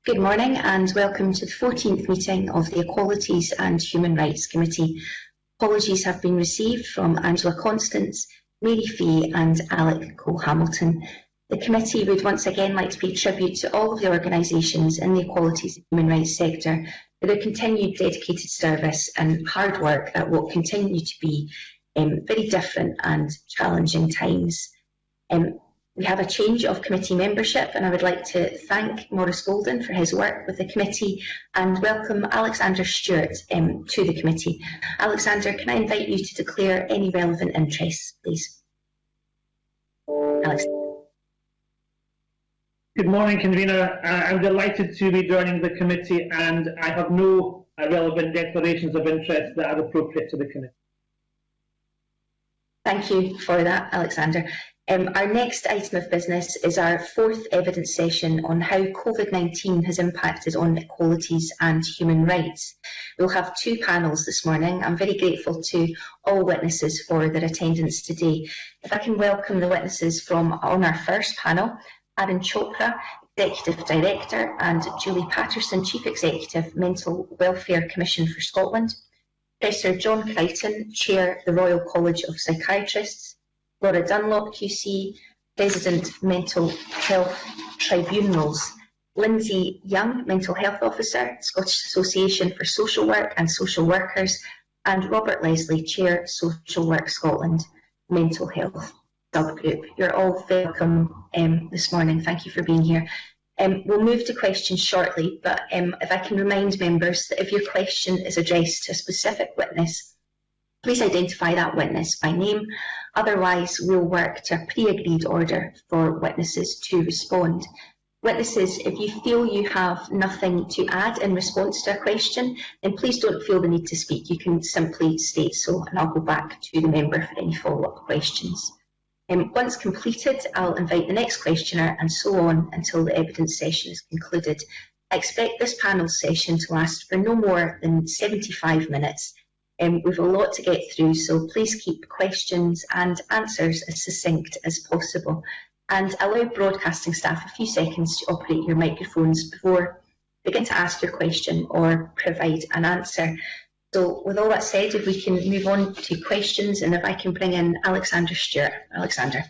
Good morning and welcome to the 14th meeting of the Equalities and Human Rights Committee. Apologies have been received from Angela Constance, Mary Fee and Alec Cole-Hamilton. The committee would once again like to pay tribute to all of the organisations in the equalities and human rights sector for their continued dedicated service and hard work at what continue to be very different and challenging times. We have a change of committee membership and I would like to thank Maurice Golden for his work with the committee and welcome Alexander Stewart to the committee. Alexander, can I invite you to declare any relevant interests, please? Alex. Good morning, Convener. I'm delighted to be joining the committee and I have no relevant declarations of interest that are appropriate to the committee. Thank you for that, Alexander. Our next item of business is our fourth evidence session on how COVID-19 has impacted on equalities and human rights. We'll have two panels this morning. I'm very grateful to all witnesses for their attendance today. If I can welcome the witnesses from on our first panel, Aaron Chopra, Executive Director, and Julie Patterson, Chief Executive, Mental Welfare Commission for Scotland, Professor John Crichton, Chair, the Royal College of Psychiatrists, Laura Dunlop QC, President, Mental Health Tribunals, Lindsay Young, Mental Health Officer, Scottish Association for Social Work and Social Workers, and Robert Leslie, Chair, Social Work Scotland, Mental Health Subgroup. You're all welcome this morning. Thank you for being here. We'll move to questions shortly, but if I can remind members that if your question is addressed to a specific witness, please identify that witness by name. Otherwise, we'll work to a pre-agreed order for witnesses to respond. Witnesses, if you feel you have nothing to add in response to a question, then please don't feel the need to speak. You can simply state so, and I'll go back to the member for any follow-up questions. Once completed, I'll invite the next questioner and so on until the evidence session is concluded. I expect this panel session to last for no more than 75 minutes. We've a lot to get through, so please keep questions and answers as succinct as possible. And allow broadcasting staff a few seconds to operate your microphones before you begin to ask your question or provide an answer. So with all that said, if we can move on to questions, and if I can bring in Alexander Stewart. Alexander.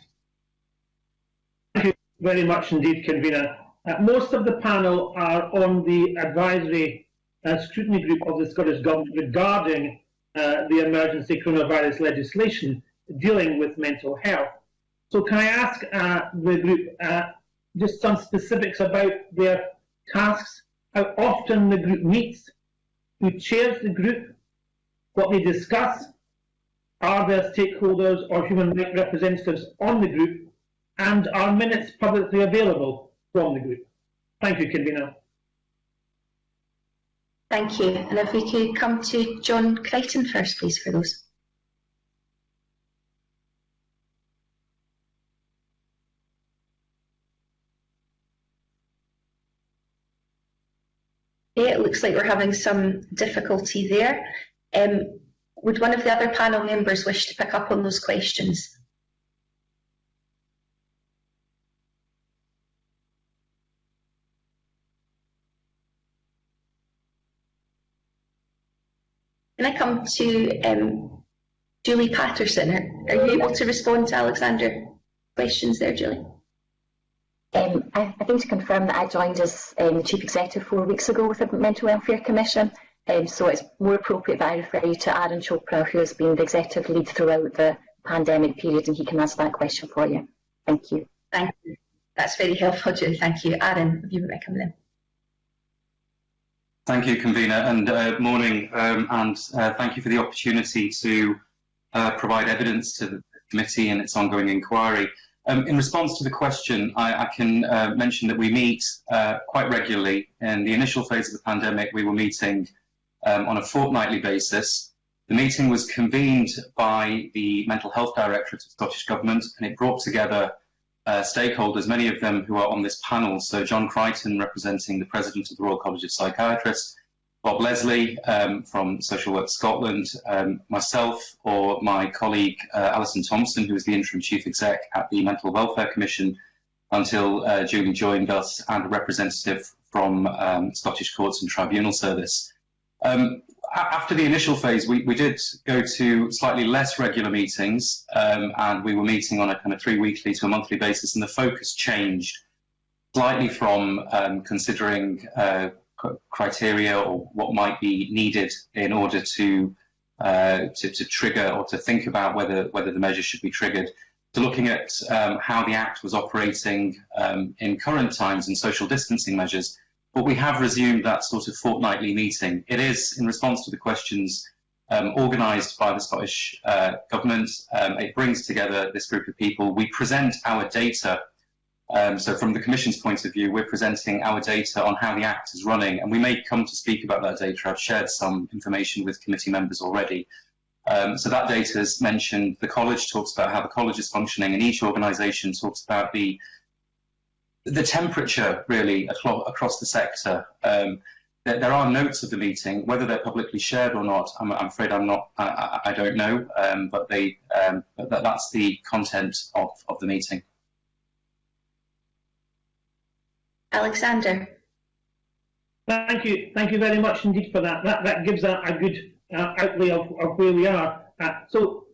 Thank you very much indeed, Convener. Most of the panel are on the advisory scrutiny group of the Scottish Government regarding the emergency coronavirus legislation dealing with mental health. So can I ask the group just some specifics about their tasks, how often the group meets, who chairs the group, what they discuss, are there stakeholders or human rights representatives on the group, and are minutes publicly available from the group? Thank you, Convener. Thank you. And if we could come to John Crichton first, please, for those. Okay, it looks like we're having some difficulty there. Would one of the other panel members wish to pick up on those questions? Can I come to Julie Patterson? Are you able to respond to Alexander's questions there, Julie? I think to confirm that I joined as Chief Executive 4 weeks ago with the Mental Welfare Commission, so it's more appropriate that I refer you to Aaron Chopra, who has been the Executive Lead throughout the pandemic period, and he can answer that question for you. Thank you. Thank you. That's very helpful, Julie. Thank you. Aaron, if you would come in. Thank you, Convener, and morning, and thank you for the opportunity to provide evidence to the committee and its ongoing inquiry. In response to the question, I can mention that we meet quite regularly. In the initial phase of the pandemic, we were meeting on a fortnightly basis. The meeting was convened by the Mental Health Directorate of Scottish Government, and it brought together stakeholders, many of them who are on this panel. So John Crichton, representing the President of the Royal College of Psychiatrists, Bob Leslie from Social Work Scotland, myself or my colleague Alison Thompson, who is the Interim Chief Exec at the Mental Welfare Commission, until Julie joined us, and a representative from Scottish Courts and Tribunal Service. After the initial phase, we did go to slightly less regular meetings, and we were meeting on a kind of 3-weekly to a monthly basis, and the focus changed slightly from considering criteria or what might be needed in order to trigger or to think about whether the measure should be triggered, to looking at how the Act was operating in current times and social distancing measures. But we have resumed that sort of fortnightly meeting. It is in response to the questions organised by the Scottish Government. It brings together this group of people. We present our data. So from the Commission's point of view, we're presenting our data on how the Act is running, and we may come to speak about that data. I've shared some information with committee members already. So that data is mentioned. The college talks about how the college is functioning, and each organisation talks about the temperature, really, across the sector. There are notes of the meeting, whether they're publicly shared or not. I'm afraid I don't know, but that's the content of the meeting. Alexander. Thank you very much indeed for that. That gives a good outlay of where we are. So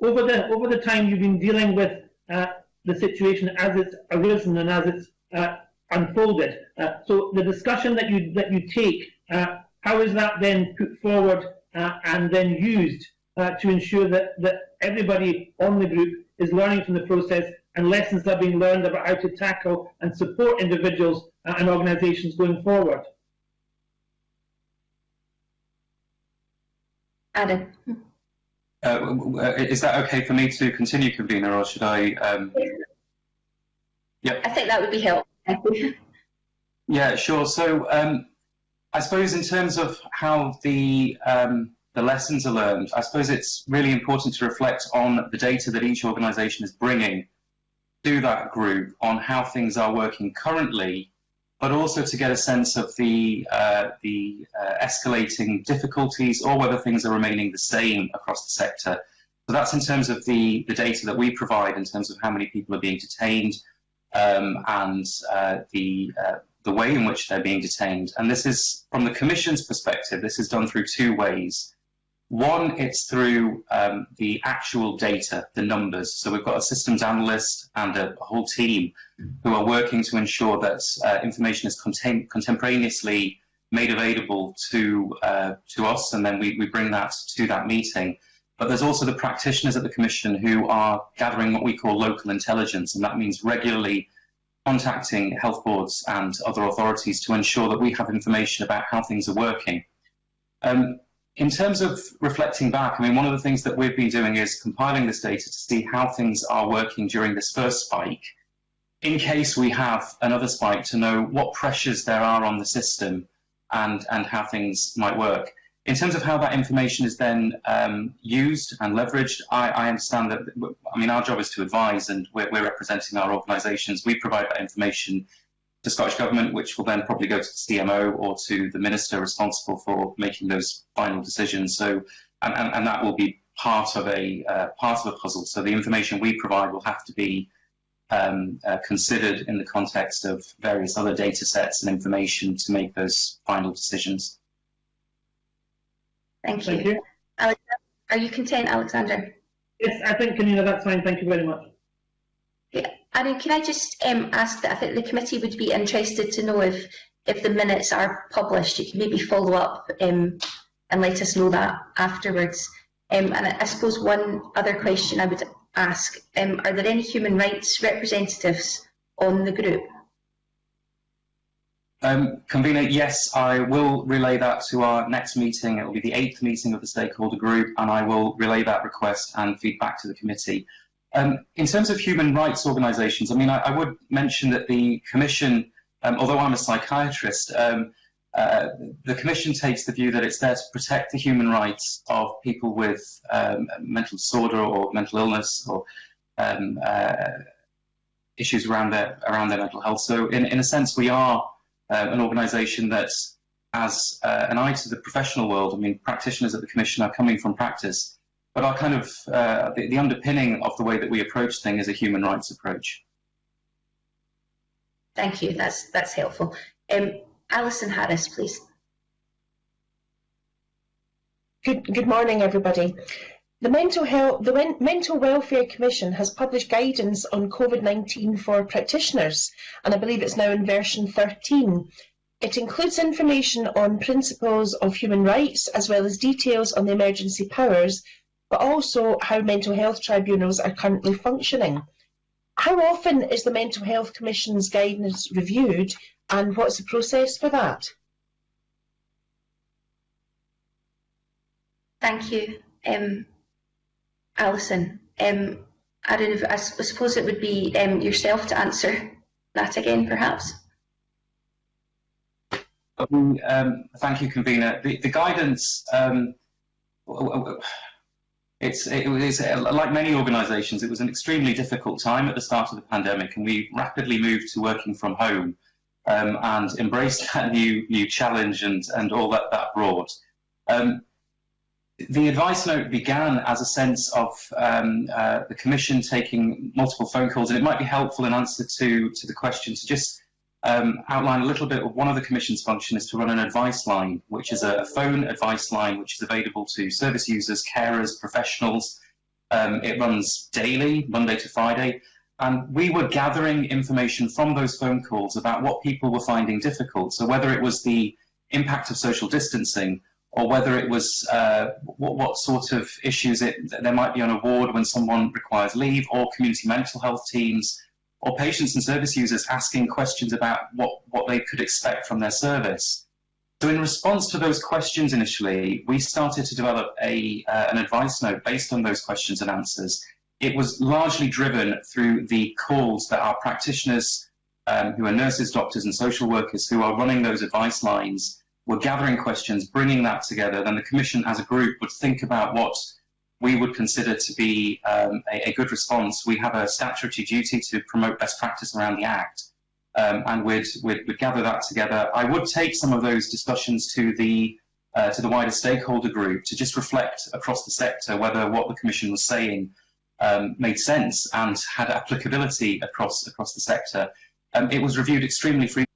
over the time you've been dealing with the situation as it's arisen and as it's unfolded. So the discussion that you take, how is that then put forward and then used to ensure that everybody on the group is learning from the process and lessons are being learned about how to tackle and support individuals and organisations going forward? Adam. Is that okay for me to continue, convener, or should I? Yeah. I think that would be helpful. Yeah, sure. So I suppose in terms of how the lessons are learned, I suppose it's really important to reflect on the data that each organisation is bringing to that group on how things are working currently, but also to get a sense of the escalating difficulties or whether things are remaining the same across the sector. So that's in terms of the data that we provide in terms of how many people are being detained and the way in which they're being detained. And this is, from the Commission's perspective, this is done through 2 ways. One, it's through the actual data, the numbers. So we've got a systems analyst and a whole team who are working to ensure that information is contemporaneously made available to us, and then we bring that to that meeting. But there's also the practitioners at the Commission who are gathering what we call local intelligence, and that means regularly contacting health boards and other authorities to ensure that we have information about how things are working. In terms of reflecting back, I mean, one of the things that we've been doing is compiling this data to see how things are working during this first spike, in case we have another spike, to know what pressures there are on the system and how things might work. In terms of how that information is then used and leveraged, I understand that, I mean, our job is to advise, and we're representing our organisations. We provide that information to Scottish Government, which will then probably go to the CMO or to the Minister responsible for making those final decisions. So, and that will be part of a puzzle. So the information we provide will have to be considered in the context of various other data sets and information to make those final decisions. Thank you. Thank you. Alexander, are you content, Alexander? Yes, I think, Kanina, that's fine. Thank you very much. Yeah. Annie, can I just ask that I think the committee would be interested to know if the minutes are published. You can maybe follow up and let us know that afterwards. And I suppose one other question I would ask, are there any human rights representatives on the group? Convener, yes, I will relay that to our next meeting. It will be the 8th meeting of the stakeholder group, and I will relay that request and feedback to the committee. In terms of human rights organisations, I mean, I would mention that the Commission, although I'm a psychiatrist, the Commission takes the view that it's there to protect the human rights of people with mental disorder or mental illness or issues around their mental health. So in a sense, we are an organisation that has an eye to the professional world. I mean, practitioners at the Commission are coming from practice, but our kind of the underpinning of the way that we approach things is a human rights approach. Thank you. That's helpful. Alison Harris, please. Good morning, everybody. The Mental Welfare Commission has published guidance on COVID-19 for practitioners, and I believe it's now in version 13. It includes information on principles of human rights, as well as details on the emergency powers, but also how mental health tribunals are currently functioning. How often is the Mental Health Commission's guidance reviewed, and what's the process for that? Thank you, Alison. I suppose it would be yourself to answer that again, perhaps. Thank you, convener. The guidance, it was like many organisations. It was an extremely difficult time at the start of the pandemic, and we rapidly moved to working from home and embraced that new challenge and all that brought. The advice note began as a sense of the Commission taking multiple phone calls, and it might be helpful in answer to the question to just outline a little bit of one of the Commission's function is to run an advice line, which is a phone advice line which is available to service users, carers, professionals. It runs daily, Monday to Friday, and we were gathering information from those phone calls about what people were finding difficult. So whether it was the impact of social distancing, or whether it was what sort of issues there might be on a ward when someone requires leave, or community mental health teams, or patients and service users asking questions about what they could expect from their service. So in response to those questions initially, we started to develop an advice note based on those questions and answers. It was largely driven through the calls that our practitioners, who are nurses, doctors and social workers who are running those advice lines, were gathering questions, bringing that together. Then the Commission as a group would think about what we would consider to be a good response. We have a statutory duty to promote best practice around the Act, and we'd gather that together. I would take some of those discussions to the wider stakeholder group to just reflect across the sector whether what the Commission was saying made sense and had applicability across the sector. It was reviewed extremely frequently.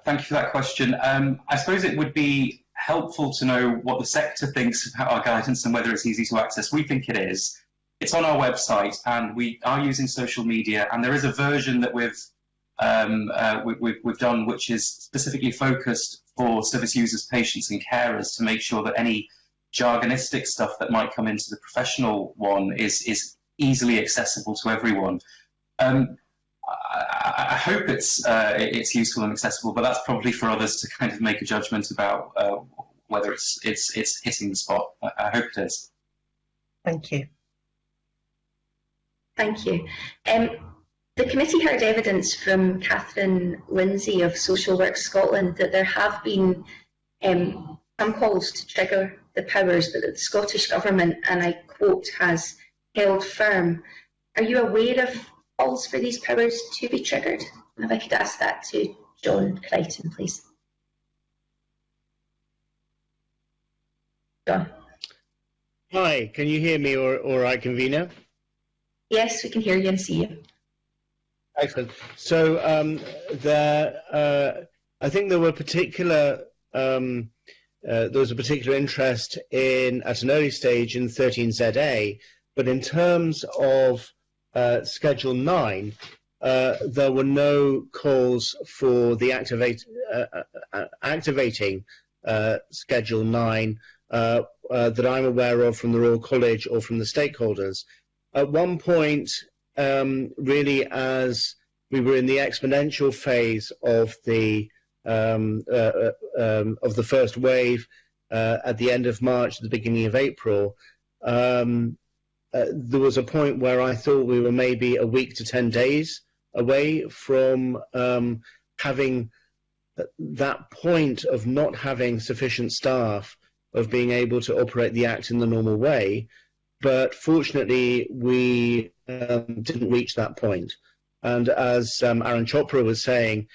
Thank you for that question. I suppose it would be helpful to know what the sector thinks about our guidance and whether it's easy to access. We think it is. It's on our website, and we are using social media. And there is a version that we've done, which is specifically focused for service users, patients, and carers to make sure that any jargonistic stuff that might come into the professional one is easily accessible to everyone. I hope it's useful and accessible, but that's probably for others to kind of make a judgment about whether it's hitting the spot. I hope it is. Thank you. Thank you. The committee heard evidence from Catherine Lindsay of Social Work Scotland that there have been some calls to trigger the powers, but that the Scottish Government, and I quote, has held firm. Are you aware of calls for these powers to be triggered? And if I could ask that to John Crichton, please. John. Hi, can you hear me all right, convener? Yes, we can hear you and see you. Excellent. So I think there were there was a particular interest at an early stage in 13ZA, but in terms of Schedule 9, there were no calls for the activating Schedule 9 that I'm aware of from the Royal College or from the stakeholders. At one point, really, as we were in the exponential phase of the first wave at the end of March, at the beginning of April, there was a point where I thought we were maybe a week to 10 days away from having that point of not having sufficient staff, of being able to operate the Act in the normal way. But fortunately, we didn't reach that point. And as Aaron Chopra was saying,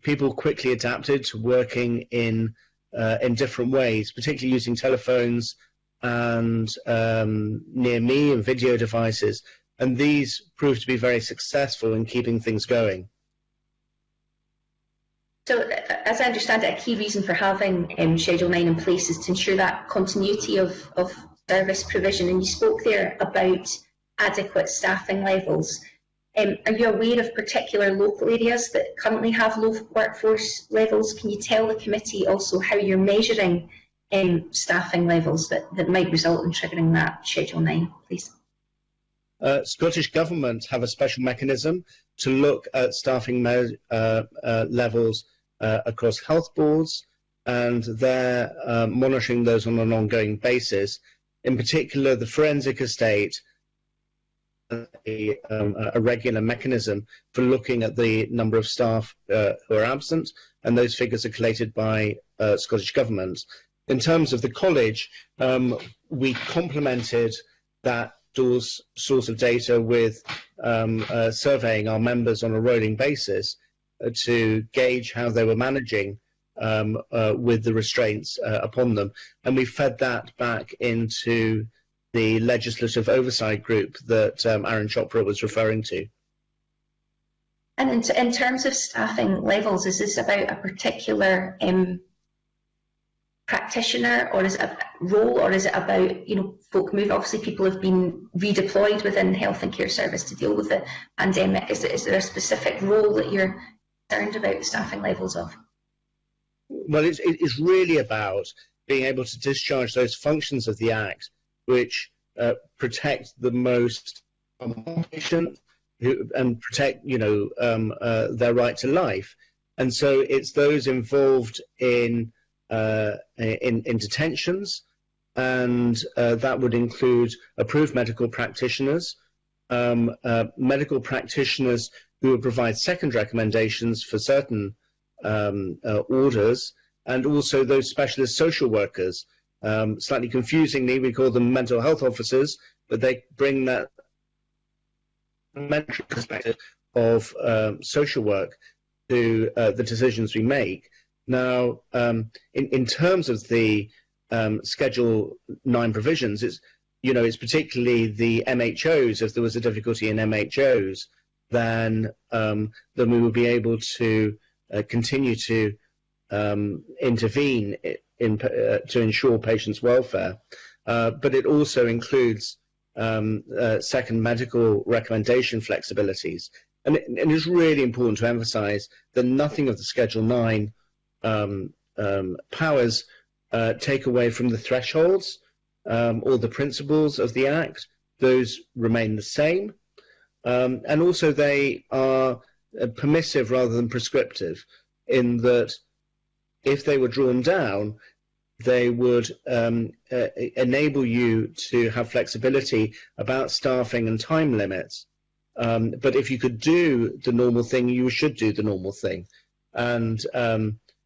people quickly adapted to working in different ways, particularly using telephones and near me and video devices, and these proved to be very successful in keeping things going. So, as I understand it, a key reason for having Schedule 9 in place is to ensure that continuity of service provision, and you spoke there about adequate staffing levels. Are you aware of particular local areas that currently have low workforce levels? Can you tell the committee also how you're measuring staffing levels that might result in triggering that Schedule 9, please? Scottish Government have a special mechanism to look at staffing levels across health boards, and they're monitoring those on an ongoing basis. In particular, the forensic estate, a regular mechanism for looking at the number of staff who are absent, and those figures are collated by Scottish Government. In terms of the college, we complemented that source of data with surveying our members on a rolling basis to gauge how they were managing with the restraints upon them, and we fed that back into the legislative oversight group that Aaron Chopra was referring to. And in terms of staffing levels, is this about a particular practitioner, or is it a role, or is it about, folk move? Obviously, people have been redeployed within health and care service to deal with the pandemic. Is there a specific role that you're concerned about the staffing levels of? Well, it's really about being able to discharge those functions of the Act which protect the most patient and protect, their right to life. And so it's those involved in detentions, and that would include approved medical practitioners, medical practitioners who would provide second recommendations for certain orders, and also those specialist social workers. Slightly confusingly, we call them mental health officers, but they bring that mental perspective of social work to the decisions we make. Now, in terms of the Schedule 9 provisions, it's particularly the MHOs. If there was a difficulty in MHOs, then we would be able to continue to intervene to ensure patients' welfare. But it also includes second medical recommendation flexibilities. And it is really important to emphasise that nothing of the Schedule 9 powers take away from the thresholds or the principles of the Act. Those remain the same. And also they are permissive rather than prescriptive, in that if they were drawn down, they would enable you to have flexibility about staffing and time limits. But if you could do the normal thing, you should do the normal thing. And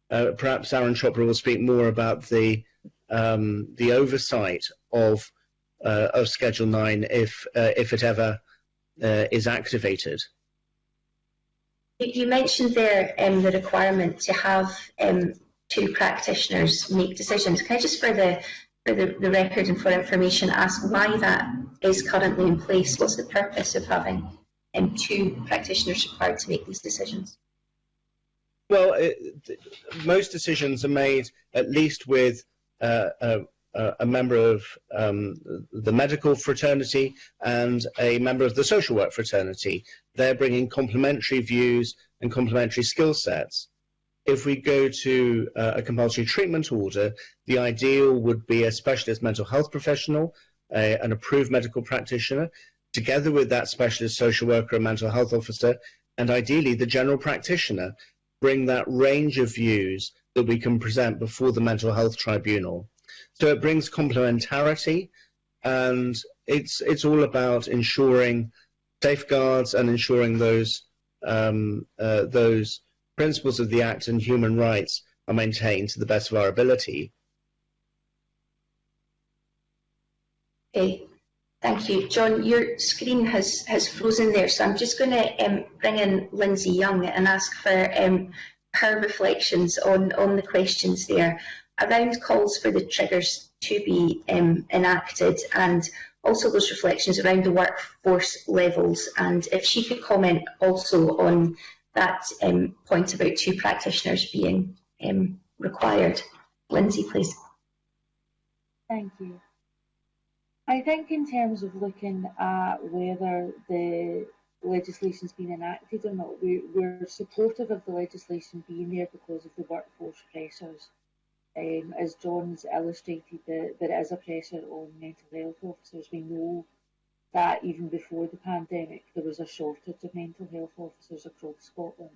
perhaps Aaron Chopra will speak more about the oversight of Schedule 9 if it ever is activated. You mentioned there the requirement to have two practitioners make decisions. Can I just, for the record and for information, ask why that is currently in place? What's the purpose of having two practitioners required to make these decisions? Well, most decisions are made at least with a member of the medical fraternity and a member of the social work fraternity. They're bringing complementary views and complementary skill sets. If we go to a compulsory treatment order, the ideal would be a specialist mental health professional, an approved medical practitioner, together with that specialist social worker and mental health officer, and ideally the general practitioner, bring that range of views that we can present before the mental health tribunal. So it brings complementarity, and it's all about ensuring safeguards and ensuring those principles of the Act and human rights are maintained to the best of our ability. Okay, thank you. John, your screen has frozen there, so I'm just going to bring in Lindsay Young and ask for her reflections on the questions there around calls for the triggers to be enacted, and also those reflections around the workforce levels. And if she could comment also on that point about 2 practitioners being required. Lindsay, please. Thank you. I think in terms of looking at whether the legislation's been enacted or not, we're supportive of the legislation being there because of the workforce pressures. As John's illustrated, there is a pressure on mental health officers. We know that even before the pandemic, there was a shortage of mental health officers across Scotland.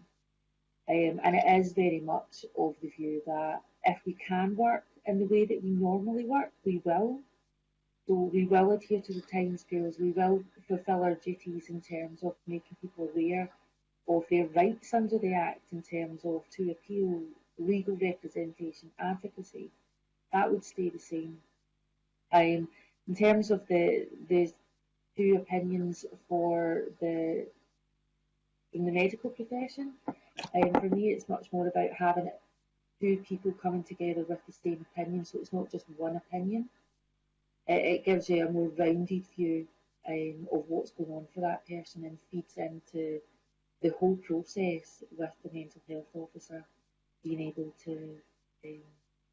And it is very much of the view that if we can work in the way that we normally work, we will. So we will adhere to the timescales, we will fulfil our duties in terms of making people aware of their rights under the Act in terms of to appeal, legal representation, advocacy. That would stay the same. In terms of the 2 opinions for in the medical profession, for me it's much more about having 2 people coming together with the same opinion, so it's not just one opinion. It gives you a more rounded view of what's going on for that person and feeds into the whole process with the mental health officer being able to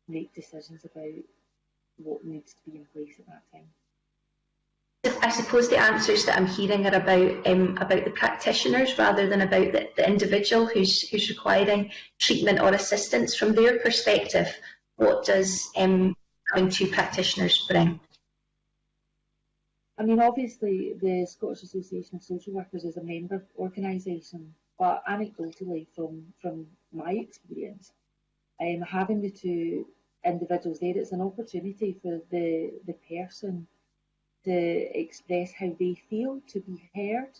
make decisions about what needs to be in place at that time. I suppose the answers that I'm hearing are about the practitioners rather than about the individual who's requiring treatment or assistance. From their perspective, what does having 2 practitioners bring? I mean, obviously, the Scottish Association of Social Workers is a member organisation, but anecdotally, from my experience, having the 2 individuals there, it's an opportunity for the person to express how they feel, to be heard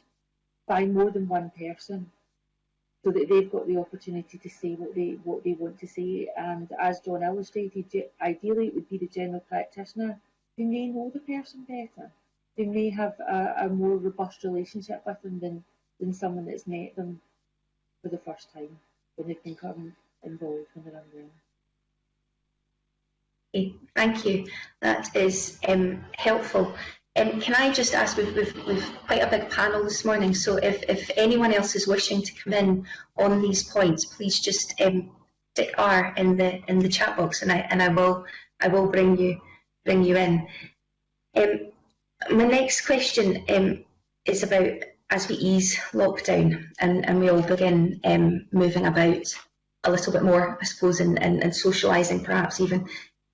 by more than one person, so that they've got the opportunity to say what they want to say. And as John illustrated, ideally it would be the general practitioner who may know the person better. They may have a more robust relationship with them than someone that's met them for the first time when they've become involved when they're unwell. Okay, thank you. That is helpful. Can I just ask, we've quite a big panel this morning, so if anyone else is wishing to come in on these points, please just stick R in the chat box, and I will bring you in. My next question is about, as we ease lockdown and we all begin moving about a little bit more, I suppose, and socialising perhaps even,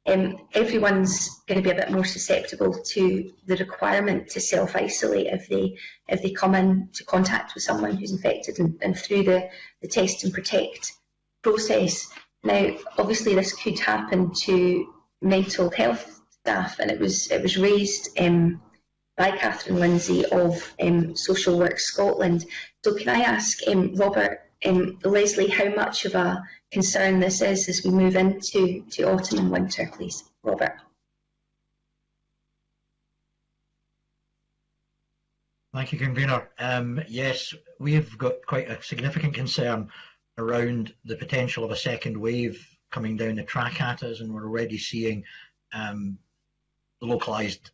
everyone's going to be a bit more susceptible to the requirement to self-isolate if they come into contact with someone who's infected and through the test and protect process. Now, obviously this could happen to mental health staff, and it was raised by Catherine Lindsay of Social Work Scotland. So can I ask Robert, Leslie, how much of a concern this is as we move into autumn and winter, please? Robert. Thank you, Convener. Yes, we've got quite a significant concern around the potential of a second wave coming down the track at us, and we're already seeing localised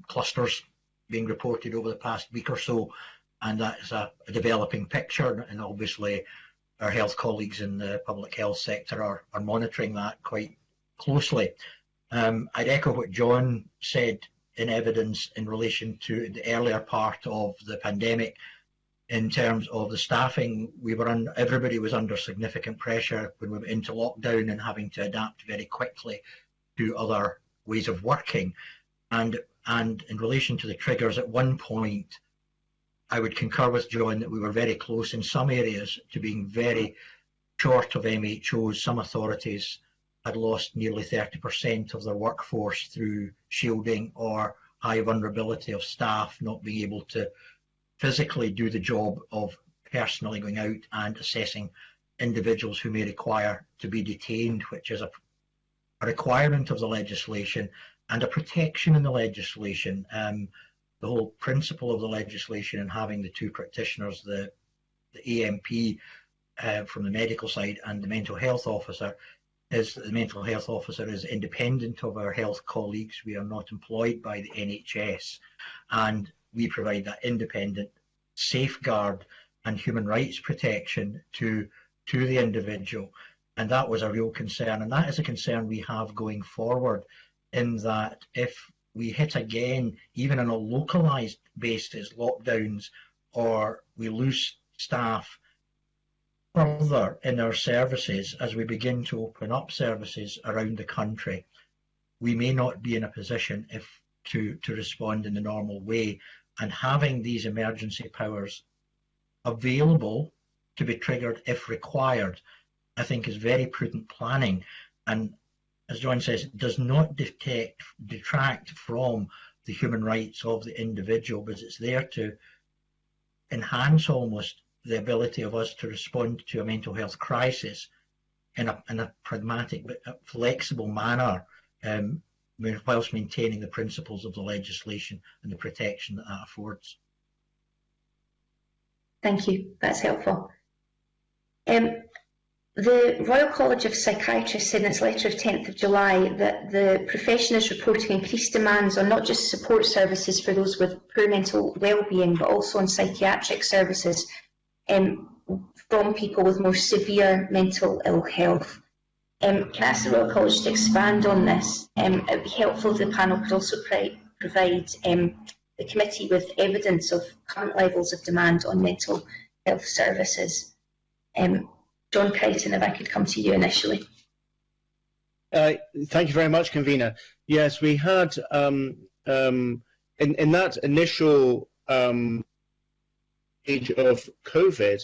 clusters being reported over the past week or so, and that's a developing picture, and obviously our health colleagues in the public health sector are monitoring that quite closely. I'd echo what John said in evidence in relation to the earlier part of the pandemic. In terms of the staffing, everybody was under significant pressure when we went into lockdown and having to adapt very quickly to other ways of working. And in relation to the triggers, at one point, I would concur with John that we were very close in some areas to being very short of MHOs. Some authorities had lost nearly 30% of their workforce through shielding or high vulnerability of staff not being able to physically do the job of personally going out and assessing individuals who may require to be detained, which is a requirement of the legislation and a protection in the legislation. The whole principle of the legislation and having the 2 practitioners, the AMP from the medical side and the mental health officer, is that the mental health officer is independent of our health colleagues. We are not employed by the NHS, and we provide that independent safeguard and human rights protection to the individual. And that was a real concern, and that is a concern we have going forward, in that if we hit again, even on a localised basis, lockdowns, or we lose staff further in our services as we begin to open up services around the country, we may not be in a position to respond in the normal way. And having these emergency powers available to be triggered if required, I think is very prudent planning, and as John says, does not detract from the human rights of the individual, but it's there to enhance almost the ability of us to respond to a mental health crisis in a pragmatic but flexible manner, whilst maintaining the principles of the legislation and the protection that affords. Thank you, that's helpful. The Royal College of Psychiatrists said in its letter of 10th of July that the profession is reporting increased demands on not just support services for those with poor mental well-being, but also on psychiatric services from people with more severe mental ill health. Can I ask the Royal College to expand on this? It would be helpful if the panel could also provide the committee with evidence of current levels of demand on mental health services. John Crichton, if I could come to you initially. Thank you very much, Convener. Yes, we had, in that initial age of COVID,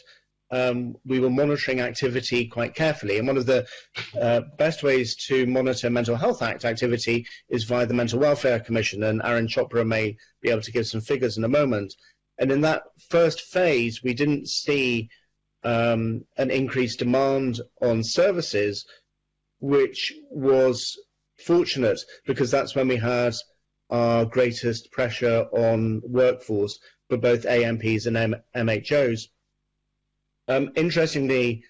we were monitoring activity quite carefully. And one of the best ways to monitor Mental Health Act activity is via the Mental Welfare Commission, and Aaron Chopra may be able to give some figures in a moment. And in that first phase, we didn't see an increased demand on services, which was fortunate because that's when we had our greatest pressure on workforce for both AMPs and MHOs. Interestingly,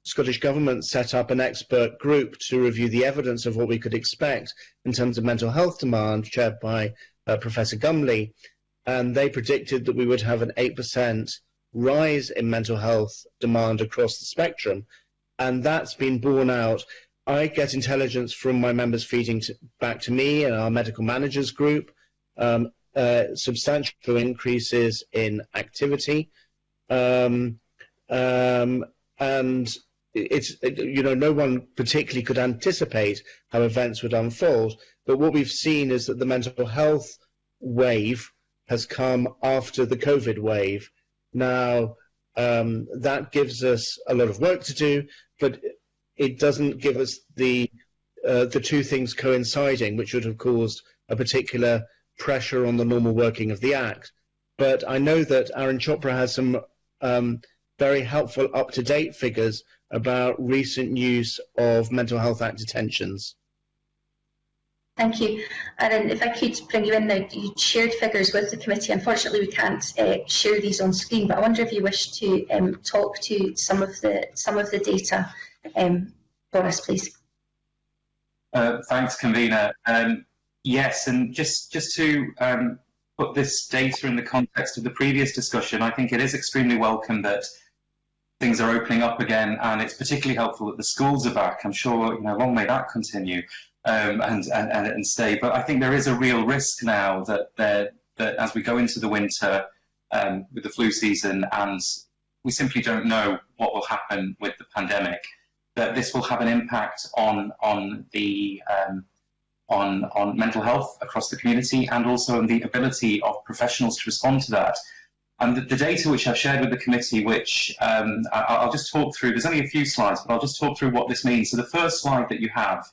Scottish Government set up an expert group to review the evidence of what we could expect in terms of mental health demand, chaired by Professor Gumley, and they predicted that we would have an 8% rise in mental health demand across the spectrum, and that's been borne out. I get intelligence from my members feeding back to me and our medical managers group, substantial increases in activity, and it's, you know, no one particularly could anticipate how events would unfold, but what we've seen is that the mental health wave has come after the COVID wave. Now, that gives us a lot of work to do, but it doesn't give us the two things coinciding, which would have caused a particular pressure on the normal working of the Act. But I know that Aaron Chopra has some very helpful up-to-date figures about recent use of Mental Health Act detentions. Thank you. Aaron, if I could bring you in now, you shared figures with the committee. Unfortunately, we can't share these on screen, but I wonder if you wish to talk to some of the data for us, please. Thanks, Convener. Yes, and just to put this data in the context of the previous discussion, I think it is extremely welcome that things are opening up again, and it's particularly helpful that the schools are back. I'm sure, you know, long may that continue. And stay. But I think there is a real risk now that as we go into the winter with the flu season, and we simply don't know what will happen with the pandemic, that this will have an impact on mental health across the community, and also on the ability of professionals to respond to that. And the data which I've shared with the committee, which I'll just talk through. There's only a few slides, but I'll just talk through what this means. So the first slide that you have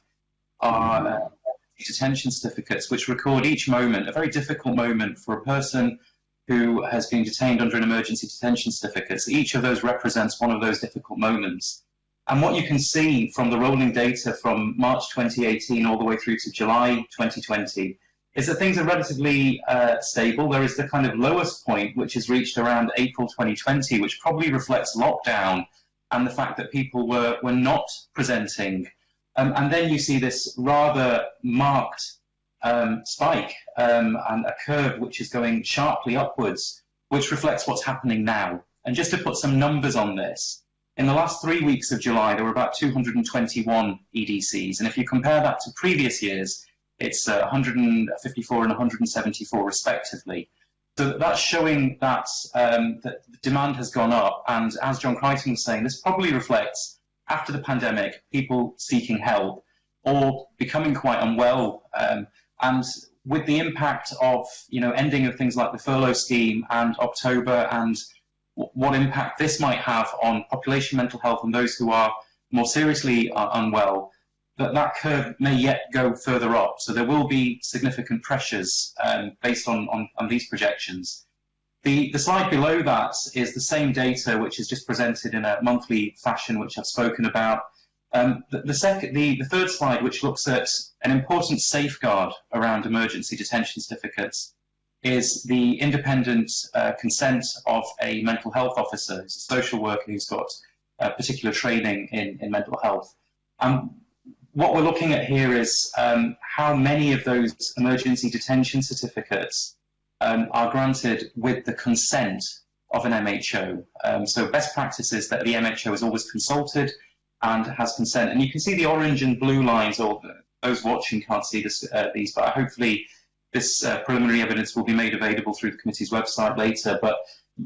are detention certificates, which record each moment, a very difficult moment for a person who has been detained under an emergency detention certificate. So each of those represents one of those difficult moments. And what you can see from the rolling data from March 2018 all the way through to July 2020 is that things are relatively stable. There is the kind of lowest point, which is reached around April 2020, which probably reflects lockdown and the fact that people were not presenting. And then you see this rather marked spike and a curve which is going sharply upwards, which reflects what's happening now. And just to put some numbers on this, in the last 3 weeks of July, there were about 221 EDCs. And if you compare that to previous years, it's 154 and 174 respectively. So that's showing that, that the demand has gone up. And as John Crichton was saying, this probably reflects, after the pandemic, people seeking help or becoming quite unwell. And with the impact of, ending of things like the furlough scheme and October, and what impact this might have on population mental health and those who are more seriously unwell, that curve may yet go further up. So there will be significant pressures based on these projections. The slide below that is the same data, which is just presented in a monthly fashion, which I've spoken about. The third slide, which looks at an important safeguard around emergency detention certificates, is the independent consent of a mental health officer, a social worker who's got particular training in mental health. What we're looking at here is how many of those emergency detention certificates are granted with the consent of an MHO. So best practice is that the MHO is always consulted and has consent. And you can see the orange and blue lines, or those watching can't see these, but hopefully this preliminary evidence will be made available through the committee's website later. But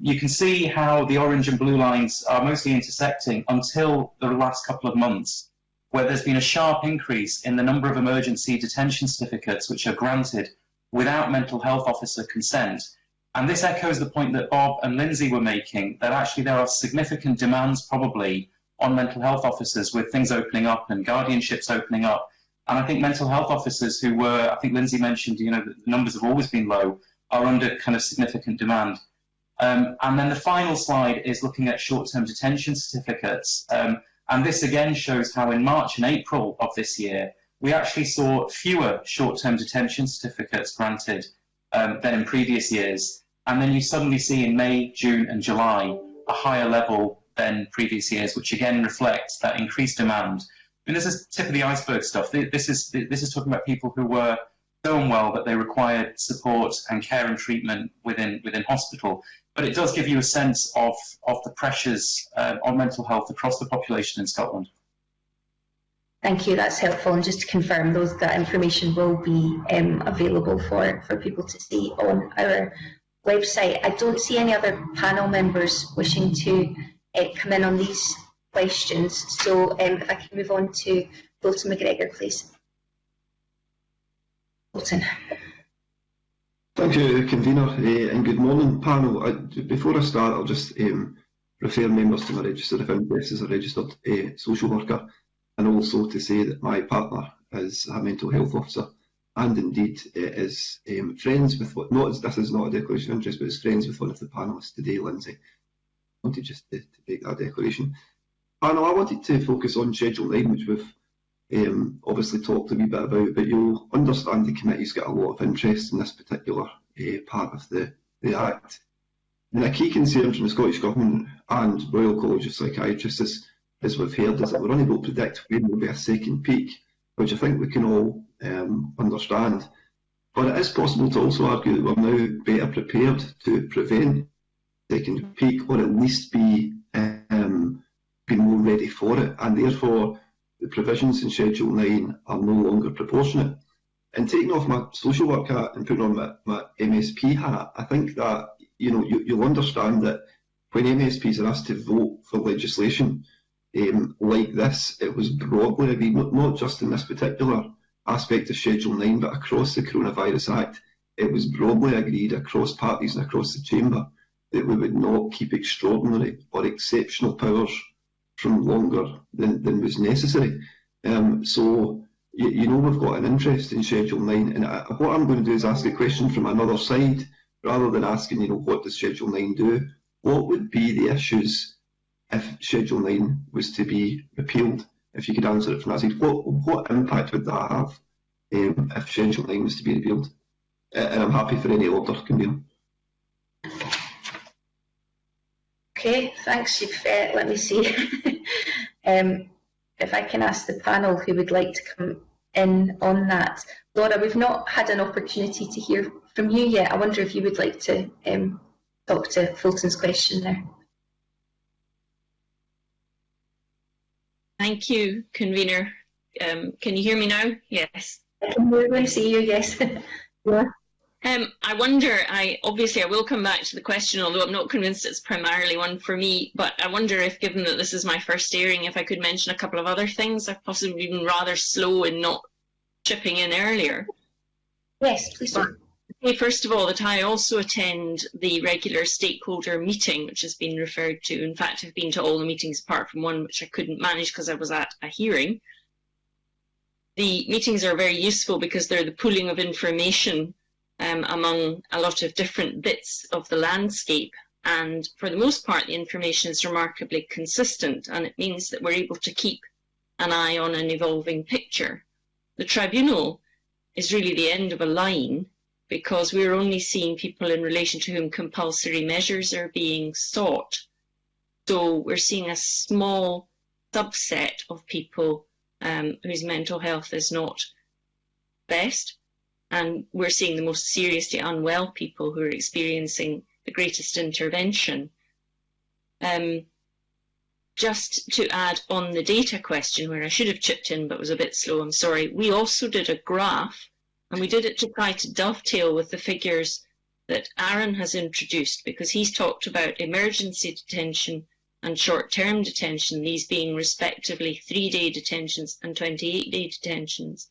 you can see how the orange and blue lines are mostly intersecting until the last couple of months, where there's been a sharp increase in the number of emergency detention certificates which are granted without mental health officer consent. And this echoes the point that Bob and Lindsay were making, that actually there are significant demands probably on mental health officers with things opening up and guardianships opening up. And I think mental health officers who were, I think Lindsay mentioned, the numbers have always been low, are under kind of significant demand. And then the final slide is looking at short-term detention certificates. And this again shows how in March and April of this year, we actually saw fewer short-term detention certificates granted than in previous years. And then you suddenly see in May, June and July a higher level than previous years, which again reflects that increased demand. I mean, this is tip of the iceberg stuff. This is talking about people who were so unwell that they required support and care and treatment within hospital. But it does give you a sense of the pressures on mental health across the population in Scotland. Thank you, that's helpful. And just to confirm, that information will be available for people to see on our website. I don't see any other panel members wishing to come in on these questions. So if I can move on to Bolton Mcgregor, please. Bolton. Thank you, Convener, and good morning, panel. Before I start, I'll just refer members to my register of interest as a registered social worker, and also to say that my partner is a mental health officer, and indeed is friends with this is not a declaration of interest, but is friends with one of the panellists today, Lindsay. I wanted just to make that declaration. Panel, I wanted to focus on Schedule 9, which we've obviously talked a wee bit about, but you'll understand the committee's got a lot of interest in this particular part of the Act. And a key concern from the Scottish Government and Royal College of Psychiatrists, as we've heard, is that we're unable to predict when there will be a second peak, which I think we can all understand. But it is possible to also argue that we're now better prepared to prevent a second peak, or at least be more ready for it, and therefore the provisions in Schedule 9 are no longer proportionate. And taking off my social work hat and putting on my MSP hat, I think that you'll understand that when MSPs are asked to vote for legislation like this, it was broadly agreed, not just in this particular aspect of Schedule 9, but across the Coronavirus Act, it was broadly agreed across parties and across the Chamber that we would not keep extraordinary or exceptional powers from longer than was necessary. So we've got an interest in Schedule 9, and what I'm going to do is ask a question from another side, rather than asking, what does Schedule 9 do? What would be the issues if Schedule 9 was to be repealed? If you could answer it from that side, what impact would that have if Schedule 9 was to be repealed? And I'm happy for any order, Convener. Okay, thanks. You've let me see. If I can ask the panel who would like to come in on that. Laura, we've not had an opportunity to hear from you yet. I wonder if you would like to talk to Fulton's question there. Thank you, convener. Can you hear me now? Yes. I can hear and see you, yes. Yeah. I wonder, obviously I will come back to the question, although I'm not convinced it's primarily one for me, but I wonder if, given that this is my first hearing, if I could mention a couple of other things. I've possibly been rather slow in not chipping in earlier. Yes, please do. Okay, first of all, that I also attend the regular stakeholder meeting, which has been referred to. In fact, I've been to all the meetings apart from one which I couldn't manage because I was at a hearing. The meetings are very useful because they're the pooling of information among a lot of different bits of the landscape, and for the most part the information is remarkably consistent, and it means that we're able to keep an eye on an evolving picture. The tribunal is really the end of a line because we're only seeing people in relation to whom compulsory measures are being sought. So we're seeing a small subset of people whose mental health is not best. And we're seeing the most seriously unwell people who are experiencing the greatest intervention. Just to add on the data question, where I should have chipped in but was a bit slow, I'm sorry, we also did a graph, and we did it to try to dovetail with the figures that Aaron has introduced, because he's talked about emergency detention and short-term detention, these being respectively 3-day detentions and 28-day detentions.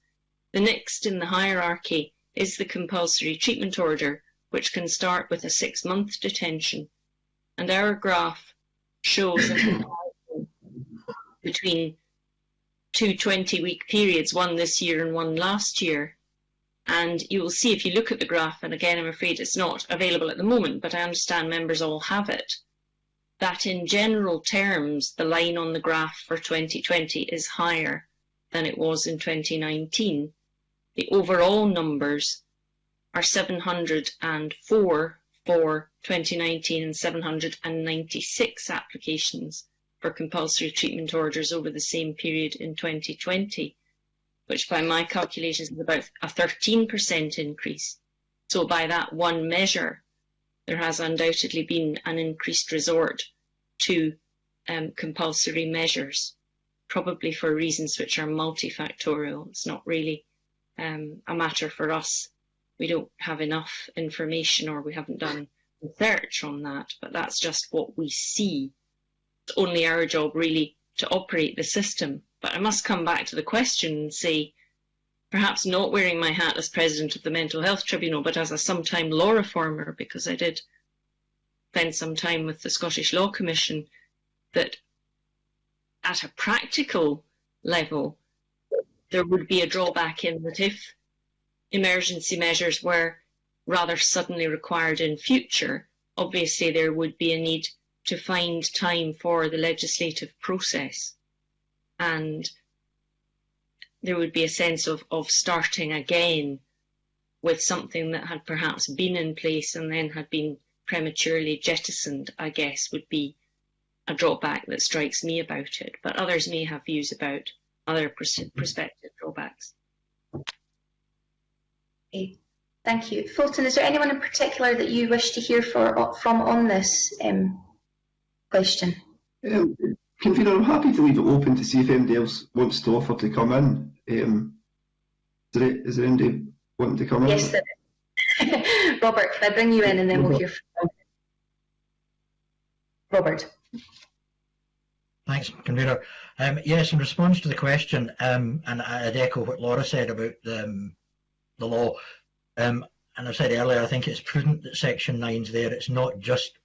The next in the hierarchy is the compulsory treatment order, which can start with a 6-month detention. And our graph shows a comparison between 2 20-week periods, one this year and one last year. And you will see if you look at the graph, and again I'm afraid it's not available at the moment, but I understand members all have it, that in general terms the line on the graph for 2020 is higher than it was in 2019. The overall numbers are 704 for 2019 and 796 applications for compulsory treatment orders over the same period in 2020, which by my calculations is about a 13% increase. So by that one measure, there has undoubtedly been an increased resort to compulsory measures, probably for reasons which are multifactorial. It's not really a matter for us. We don't have enough information, or we haven't done research on that, but that's just what we see. It's only our job really to operate the system. But I must come back to the question and say, perhaps not wearing my hat as president of the Mental Health Tribunal, but as a sometime law reformer, because I did spend some time with the Scottish Law Commission, that at a practical level, there would be a drawback in that if emergency measures were rather suddenly required in future, obviously there would be a need to find time for the legislative process. And there would be a sense of starting again with something that had perhaps been in place and then had been prematurely jettisoned, I guess, would be a drawback that strikes me about it. But others may have views about other prospective drawbacks. Okay, thank you. Fulton, is there anyone in particular that you wish to hear from on this question? Convener, I'm happy to leave it open to see if anybody else wants to offer to come in. Is there anybody wanting to come in? Yes, Robert, can I bring you in and then we'll hear from Robert. Thanks, Convener. Yes, in response to the question, and I'd echo what Laura said about the law, and I said earlier, I think it's prudent that Section 9's there. It's not just,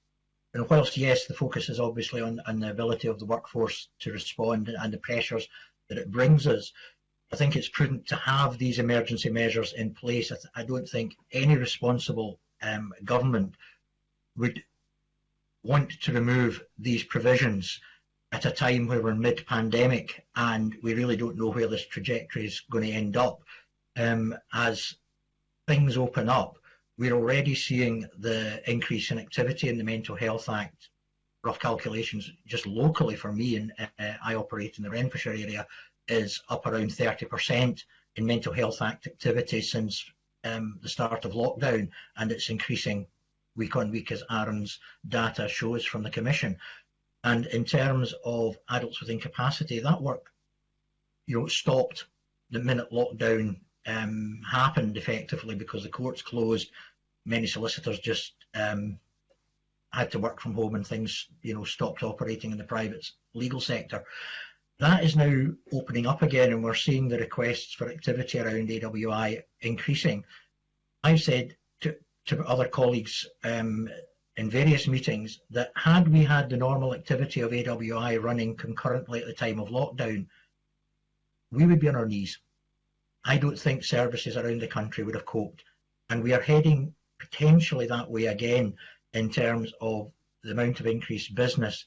and whilst yes, the focus is obviously on the ability of the workforce to respond and the pressures that it brings us, I think it's prudent to have these emergency measures in place. I don't think any responsible government would want to remove these provisions at a time where we're mid-pandemic and we really don't know where this trajectory is going to end up. As things open up, we're already seeing the increase in activity in the Mental Health Act rough calculations, just locally for me, and I operate in the Renfrewshire area, is up around 30% in mental health activity since the start of lockdown, and it's increasing week on week as Aaron's data shows from the Commission. And in terms of adults with incapacity, that work, stopped the minute lockdown happened effectively, because the courts closed. Many solicitors just had to work from home, and things, stopped operating in the private legal sector. That is now opening up again, and we're seeing the requests for activity around AWI increasing. I've said to other colleagues in various meetings that had we had the normal activity of AWI running concurrently at the time of lockdown, we would be on our knees. I don't think services around the country would have coped, and we are heading potentially that way again in terms of the amount of increased business.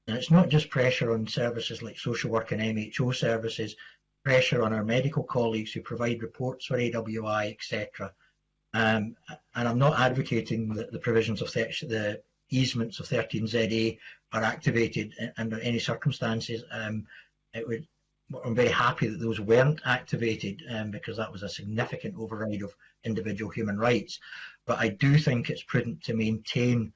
And it's not just pressure on services like social work and MHO services, pressure on our medical colleagues who provide reports for AWI, etc. And I'm not advocating that the provisions of the easements of 13ZA are activated under any circumstances. I'm very happy that those weren't activated, because that was a significant override of individual human rights. But I do think it's prudent to maintain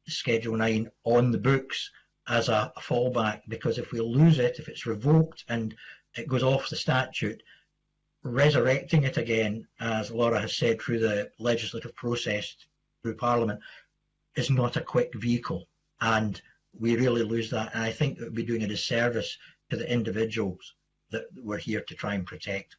Schedule 9 on the books as a fallback, because if we lose it, if it's revoked and it goes off the statute, resurrecting it again, as Laura has said, through the legislative process through Parliament, is not a quick vehicle, and we really lose that. And I think it would be doing a disservice to the individuals that we're here to try and protect.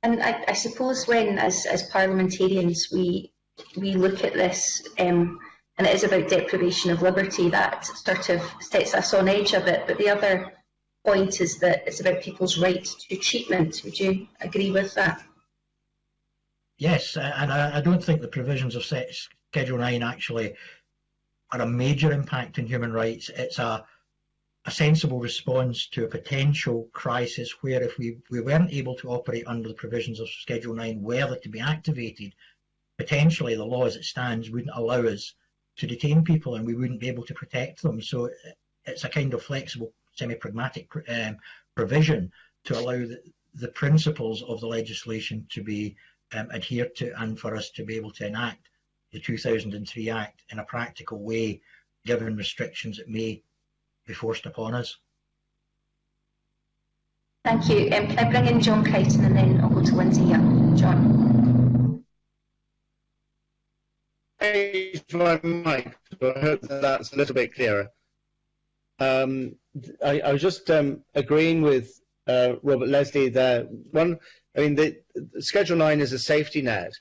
And I suppose when, as parliamentarians, we look at this, and it is about deprivation of liberty, that sort of sets us on edge a bit. But the other point is that it's about people's right to treatment. Would you agree with that? Yes, and I don't think the provisions of Schedule 9 actually are a major impact on human rights. It's a sensible response to a potential crisis where, if we weren't able to operate under the provisions of Schedule 9 were they to be activated, potentially the law as it stands wouldn't allow us to detain people, and we wouldn't be able to protect them. So it's a kind of flexible, semi-pragmatic provision to allow the principles of the legislation to be adhered to, and for us to be able to enact the 2003 Act in a practical way, given restrictions that may be forced upon us. Thank you. Can I bring in John Crichton, and then I'll go to Lindsay Young. John. Hey, my mic. I hope that's a little bit clearer. I was just agreeing with Robert Leslie there. The Schedule 9 is a safety net,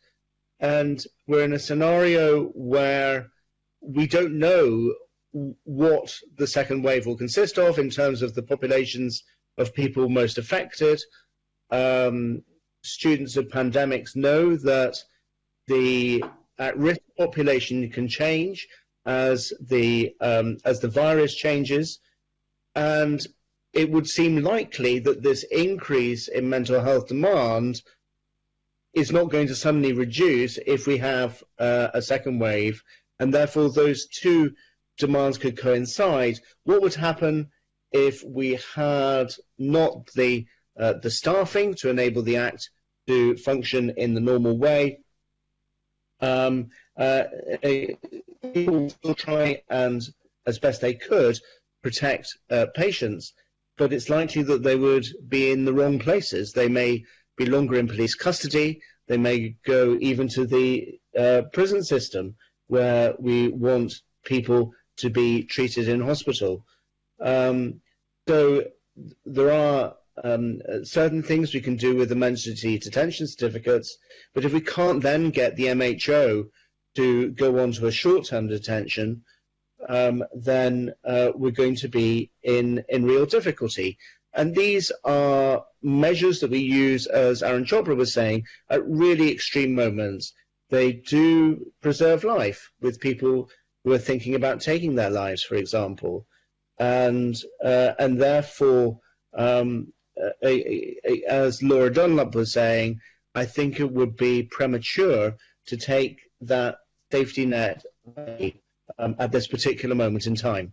and we're in a scenario where we don't know what the second wave will consist of in terms of the populations of people most affected. Students of pandemics know that the at-risk population can change as the virus changes, and it would seem likely that this increase in mental health demand is not going to suddenly reduce if we have a second wave, and therefore those two demands could coincide. What would happen if we had not the staffing to enable the Act to function in the normal way? People will try and, as best they could, protect patients, but it's likely that they would be in the wrong places. They may be longer in police custody. They may go even to the prison system, where we want people to be treated in hospital. So there are certain things we can do with emergency detention certificates, but if we can't then get the MHO to go on to a short-term detention, then we're going to be in real difficulty. And these are measures that we use, as Aaron Chopra was saying, at really extreme moments. They do preserve life with people who are thinking about taking their lives, for example. And therefore, as Laura Dunlop was saying, I think it would be premature to take that safety net away at this particular moment in time.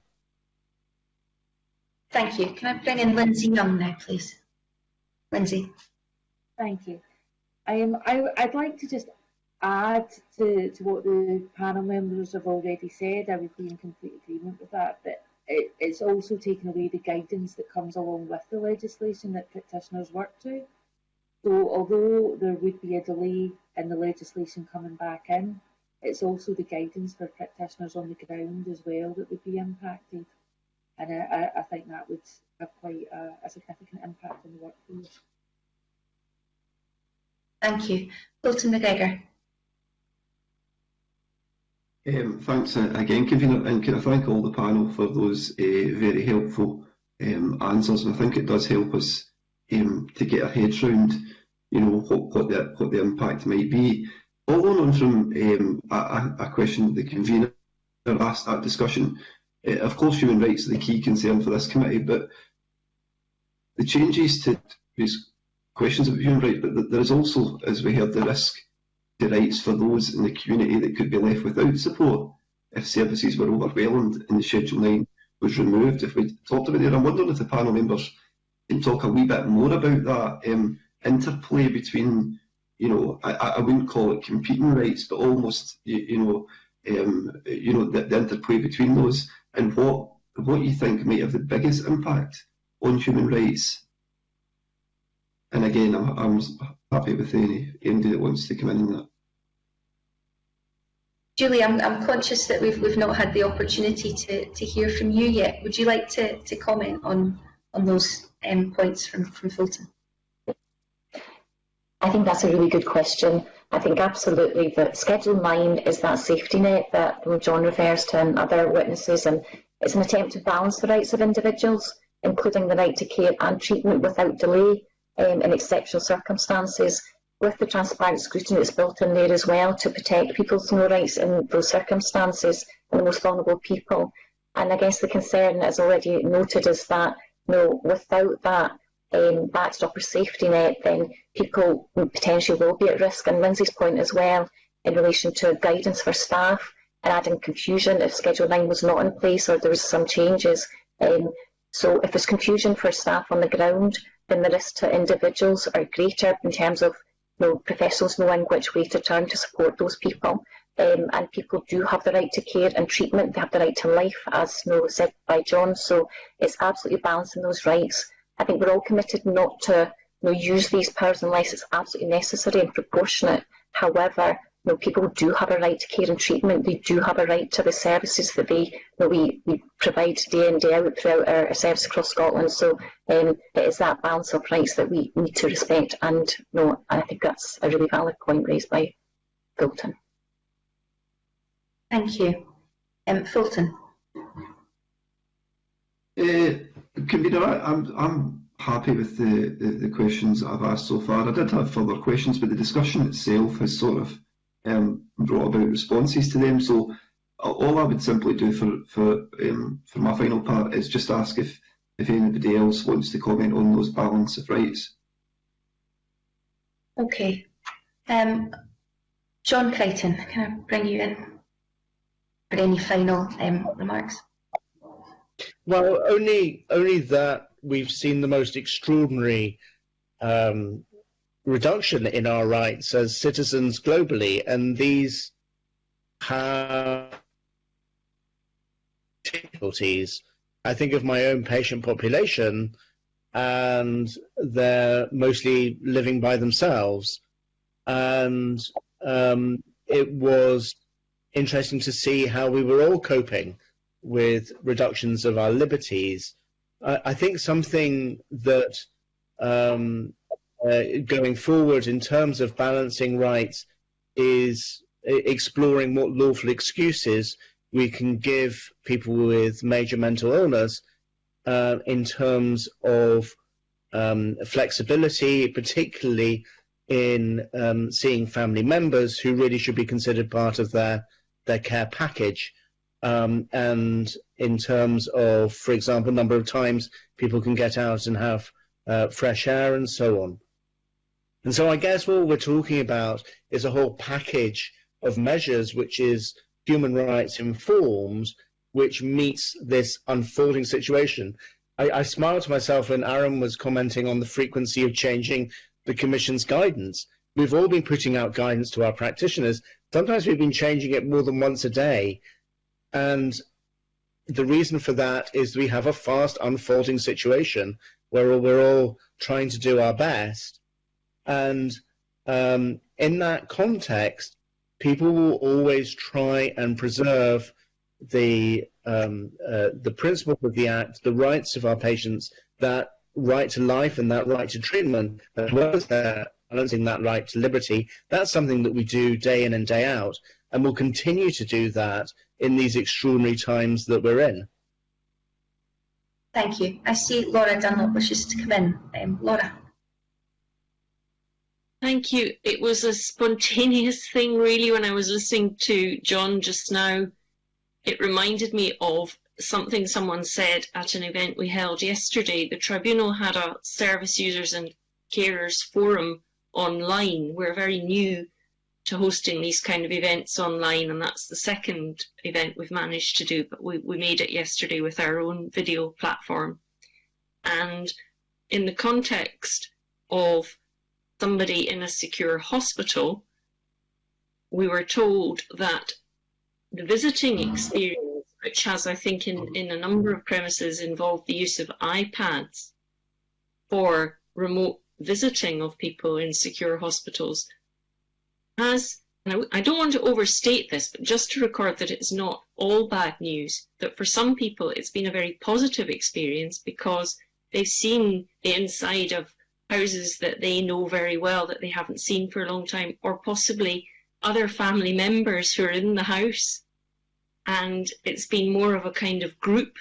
Thank you. Can I bring in Lindsay Young now, please? Lindsay. Thank you. I'd like to just add to what the panel members have already said. I would be in complete agreement with that, but it's also taken away the guidance that comes along with the legislation that practitioners work to. So although there would be a delay in the legislation coming back in, it's also the guidance for practitioners on the ground as well that would be impacted. And I think that would have quite a significant impact on the workforce. Thank you. Fulton Mcgregor. Thanks again, convener, and can I thank all the panel for those very helpful answers. And I think it does help us to get our heads round, what the impact might be. Following on from a question the convener asked at discussion, of course, human rights are the key concern for this committee, but the changes to these questions about human rights, but there is also, as we heard, the risk to rights for those in the community that could be left without support if services were overwhelmed and the Schedule 9 was removed. If we talked about it, I'm wondering if the panel members can talk a wee bit more about that interplay between, I wouldn't call it competing rights, but almost, the interplay between those, and what you think might have the biggest impact on human rights. And again, I'm happy with anybody that wants to come in on that. Julie, I'm conscious that we've not had the opportunity to hear from you yet. Would you like to comment on those points from Fulton? I think that's a really good question. I think absolutely that Schedule 9 is that safety net that John refers to and other witnesses, and it's an attempt to balance the rights of individuals, including the right to care and treatment without delay in exceptional circumstances, with the transparent scrutiny that's built in there as well to protect people's rights in those circumstances and the most vulnerable people. And I guess the concern, as already noted, is that without that backstop or safety net, then people potentially will be at risk. And Lindsay's point as well in relation to guidance for staff and adding confusion if Schedule 9 was not in place or there was some changes. So if there's confusion for staff on the ground, then the risk to individuals are greater in terms of professionals knowing which way to turn to support those people. And people do have the right to care and treatment. They have the right to life, as said by John. So it's absolutely balancing those rights. I think we're all committed not to use these powers unless it's absolutely necessary and proportionate. However, people do have a right to care and treatment. They do have a right to the services that we provide day in, day out throughout our service across Scotland. So it is that balance of rights that we need to respect. And I think that's a really valid point raised by Fulton. Thank you. Fulton. Convener, I'm happy with the questions that I've asked so far. I did have further questions, but the discussion itself has sort of brought about responses to them. So all I would simply do for my final part is just ask if anybody else wants to comment on those balance of rights. Okay. John Crichton, can I bring you in for any final remarks? Well, only that we've seen the most extraordinary reduction in our rights as citizens globally, and these have difficulties. I think of my own patient population, and they're mostly living by themselves, and it was interesting to see how we were all coping with reductions of our liberties. I think something that going forward in terms of balancing rights is exploring what lawful excuses we can give people with major mental illness in terms of flexibility, particularly in seeing family members who really should be considered part of their care package. And in terms of, for example, number of times people can get out and have fresh air and so on. And so I guess what we're talking about is a whole package of measures which is human rights informed, which meets this unfolding situation. I smiled to myself when Aaron was commenting on the frequency of changing the Commission's guidance. We've all been putting out guidance to our practitioners. Sometimes we've been changing it more than once a day. And the reason for that is we have a fast unfolding situation where we're all trying to do our best. And in that context, people will always try and preserve the principles of the Act, the rights of our patients, that right to life and that right to treatment, as well as balancing that right to liberty. That's something that we do day in and day out, and we'll continue to do that in these extraordinary times that we're in. Thank you. I see Laura Dunlop wishes to come in. Laura. Thank you. It was a spontaneous thing, really, when I was listening to John just now. It reminded me of something someone said at an event we held yesterday. The Tribunal had a service users and carers forum online. We're very new to hosting these kind of events online, and that's the second event we've managed to do, but we made it yesterday with our own video platform. And in the context of somebody in a secure hospital, we were told that the visiting experience, which has, I think, in a number of premises involved the use of iPads for remote visiting of people in secure hospitals, has, and I don't want to overstate this, but just to record that it's not all bad news, that for some people it's been a very positive experience because they've seen the inside of houses that they know very well that they haven't seen for a long time, or possibly other family members who are in the house, and it's been more of a kind of group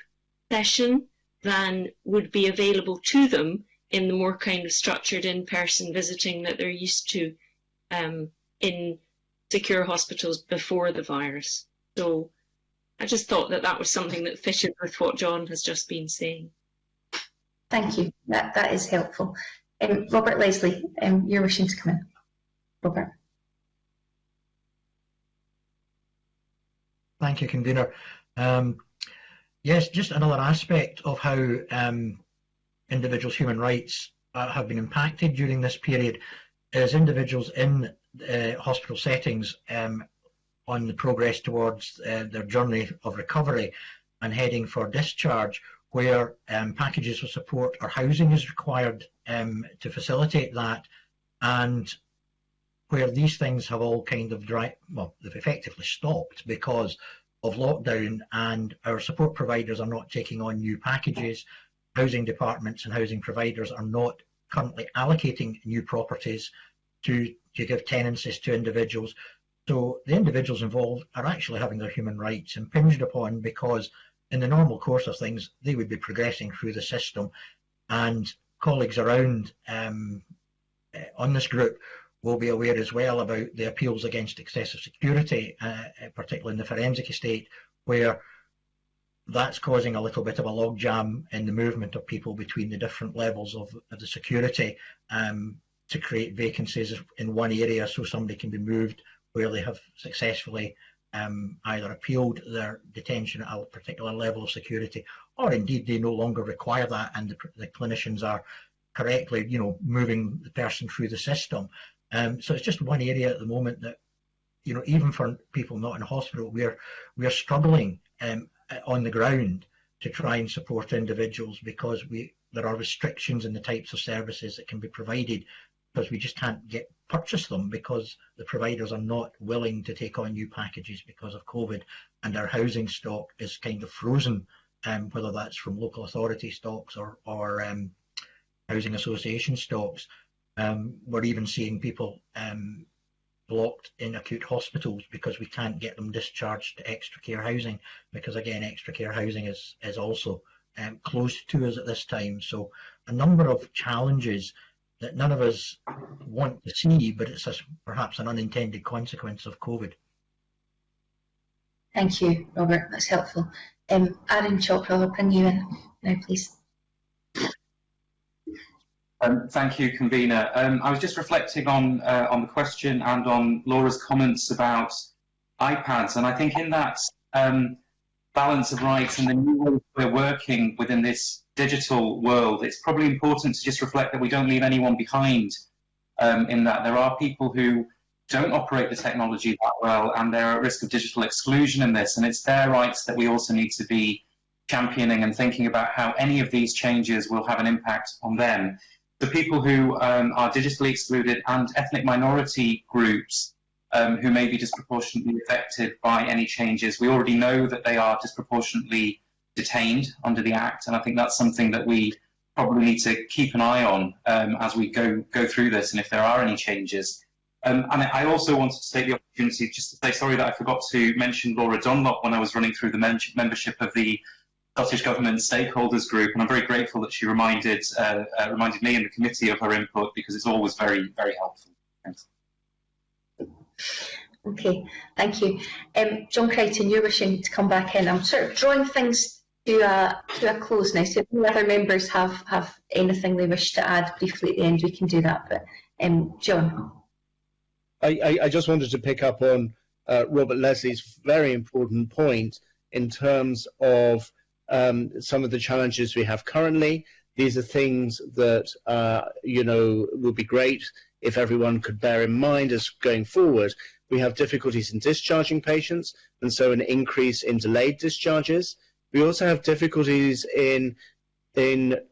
session than would be available to them in the more kind of structured in-person visiting that they're used to in secure hospitals before the virus. So I just thought that that was something that fitted with what John has just been saying. Thank you. That is helpful. Robert Leslie, you're wishing to come in. Robert. Thank you, Convener. Yes, just another aspect of how individuals' human rights have been impacted during this period is individuals in hospital settings on the progress towards their journey of recovery and heading for discharge, where packages of support or housing is required to facilitate that, and where these things have all kind of they've effectively stopped because of lockdown, and our support providers are not taking on new packages. Housing departments and housing providers are not currently allocating new properties to give tenancies to individuals. So the individuals involved are actually having their human rights impinged upon, because in the normal course of things they would be progressing through the system, and colleagues around on this group will be aware as well about the appeals against excessive security, particularly in the forensic estate, where that's causing a little bit of a logjam in the movement of people between the different levels of the security, to create vacancies in one area so somebody can be moved where they have successfully either appealed their detention at a particular level of security, or indeed they no longer require that and the clinicians are correctly, moving the person through the system. So it's just one area at the moment that, even for people not in hospital, we are struggling on the ground to try and support individuals, because there are restrictions in the types of services that can be provided, because we just can't purchase them because the providers are not willing to take on new packages because of COVID, and our housing stock is kind of frozen, whether that's from local authority stocks or housing association stocks. We're even seeing people blocked in acute hospitals because we can't get them discharged to extra care housing, because again, extra care housing is also closed to us at this time. So a number of challenges that none of us want to see, but it's perhaps an unintended consequence of COVID. Thank you, Robert. That's helpful. Aaron Chopra, I'll bring you in now, please. Thank you, Convener. I was just reflecting on the question and on Laura's comments about iPads. And I think in that balance of rights and the new way we're working within this digital world, it's probably important to just reflect that we don't leave anyone behind, in that there are people who don't operate the technology that well and they're at risk of digital exclusion in this, and it's their rights that we also need to be championing and thinking about how any of these changes will have an impact on them. The people who are digitally excluded and ethnic minority groups who may be disproportionately affected by any changes, we already know that they are disproportionately detained under the Act, and I think that's something that we probably need to keep an eye on as we go through this, and if there are any changes. And I also wanted to take the opportunity just to say sorry that I forgot to mention Laura Dunlop when I was running through the membership of the Scottish Government Stakeholders Group, and I'm very grateful that she reminded me and the committee of her input, because it's always very, very helpful. Thanks. Okay, thank you. John Crichton, you're wishing to come back in. I'm sort of drawing things to a close now, so if any other members have anything they wish to add briefly at the end, we can do that. But John. I just wanted to pick up on Robert Leslie's very important point in terms of some of the challenges we have currently. These are things that would be great if everyone could bear in mind as going forward. We have difficulties in discharging patients, and so an increase in delayed discharges. We also have difficulties in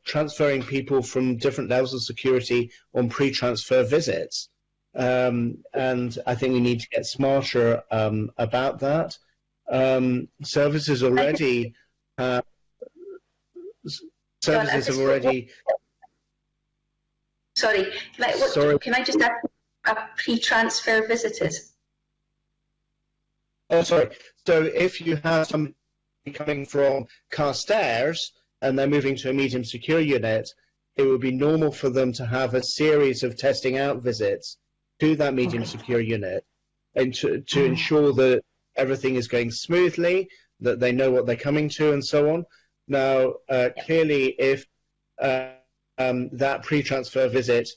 transferring people from different levels of security on pre-transfer visits. And I think we need to get smarter about that. Services already have already. Sorry, can I just ask a pre-transfer visitors? Oh, sorry. So if you have somebody coming from Carstairs and they're moving to a medium secure unit, it would be normal for them to have a series of testing out visits to that medium secure unit, and to ensure that everything is going smoothly, that they know what they're coming to, and so on. Now, clearly, if that pre-transfer visit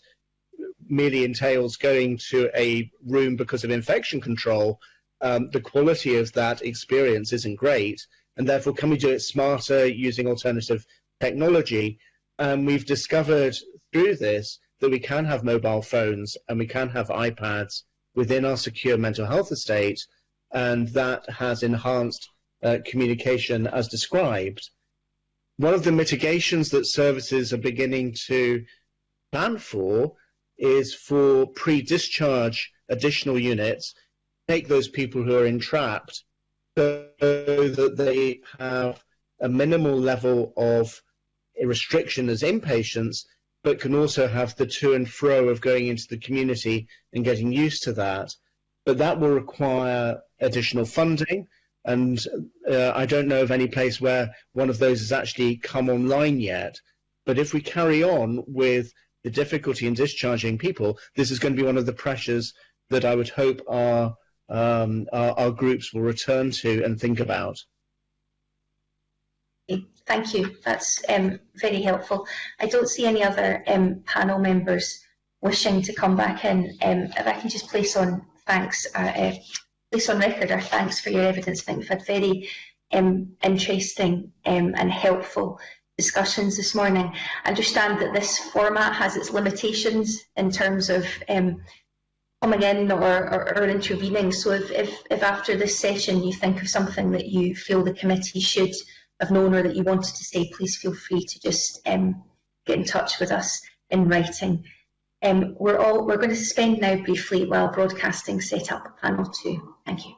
merely entails going to a room because of infection control, the quality of that experience isn't great, and therefore can we do it smarter using alternative technology? We've discovered through this that we can have mobile phones and we can have iPads within our secure mental health estate, and that has enhanced communication as described. One of the mitigations that services are beginning to plan for is for pre-discharge additional units, take those people who are entrapped so that they have a minimal level of restriction as inpatients, but can also have the to and fro of going into the community and getting used to that. But that will require additional funding, and I don't know of any place where one of those has actually come online yet. But if we carry on with the difficulty in discharging people, this is going to be one of the pressures that I would hope our groups will return to and think about. Thank you. That's very helpful. I don't see any other panel members wishing to come back in. If I can just place on record our thanks for your evidence. I think we've had very interesting and helpful discussions this morning. I understand that this format has its limitations in terms of coming in or intervening. So if after this session you think of something that you feel the committee should have known or that you wanted to say, please feel free to just get in touch with us in writing. We're going to suspend now briefly while broadcasting set up panel 2. Thank you.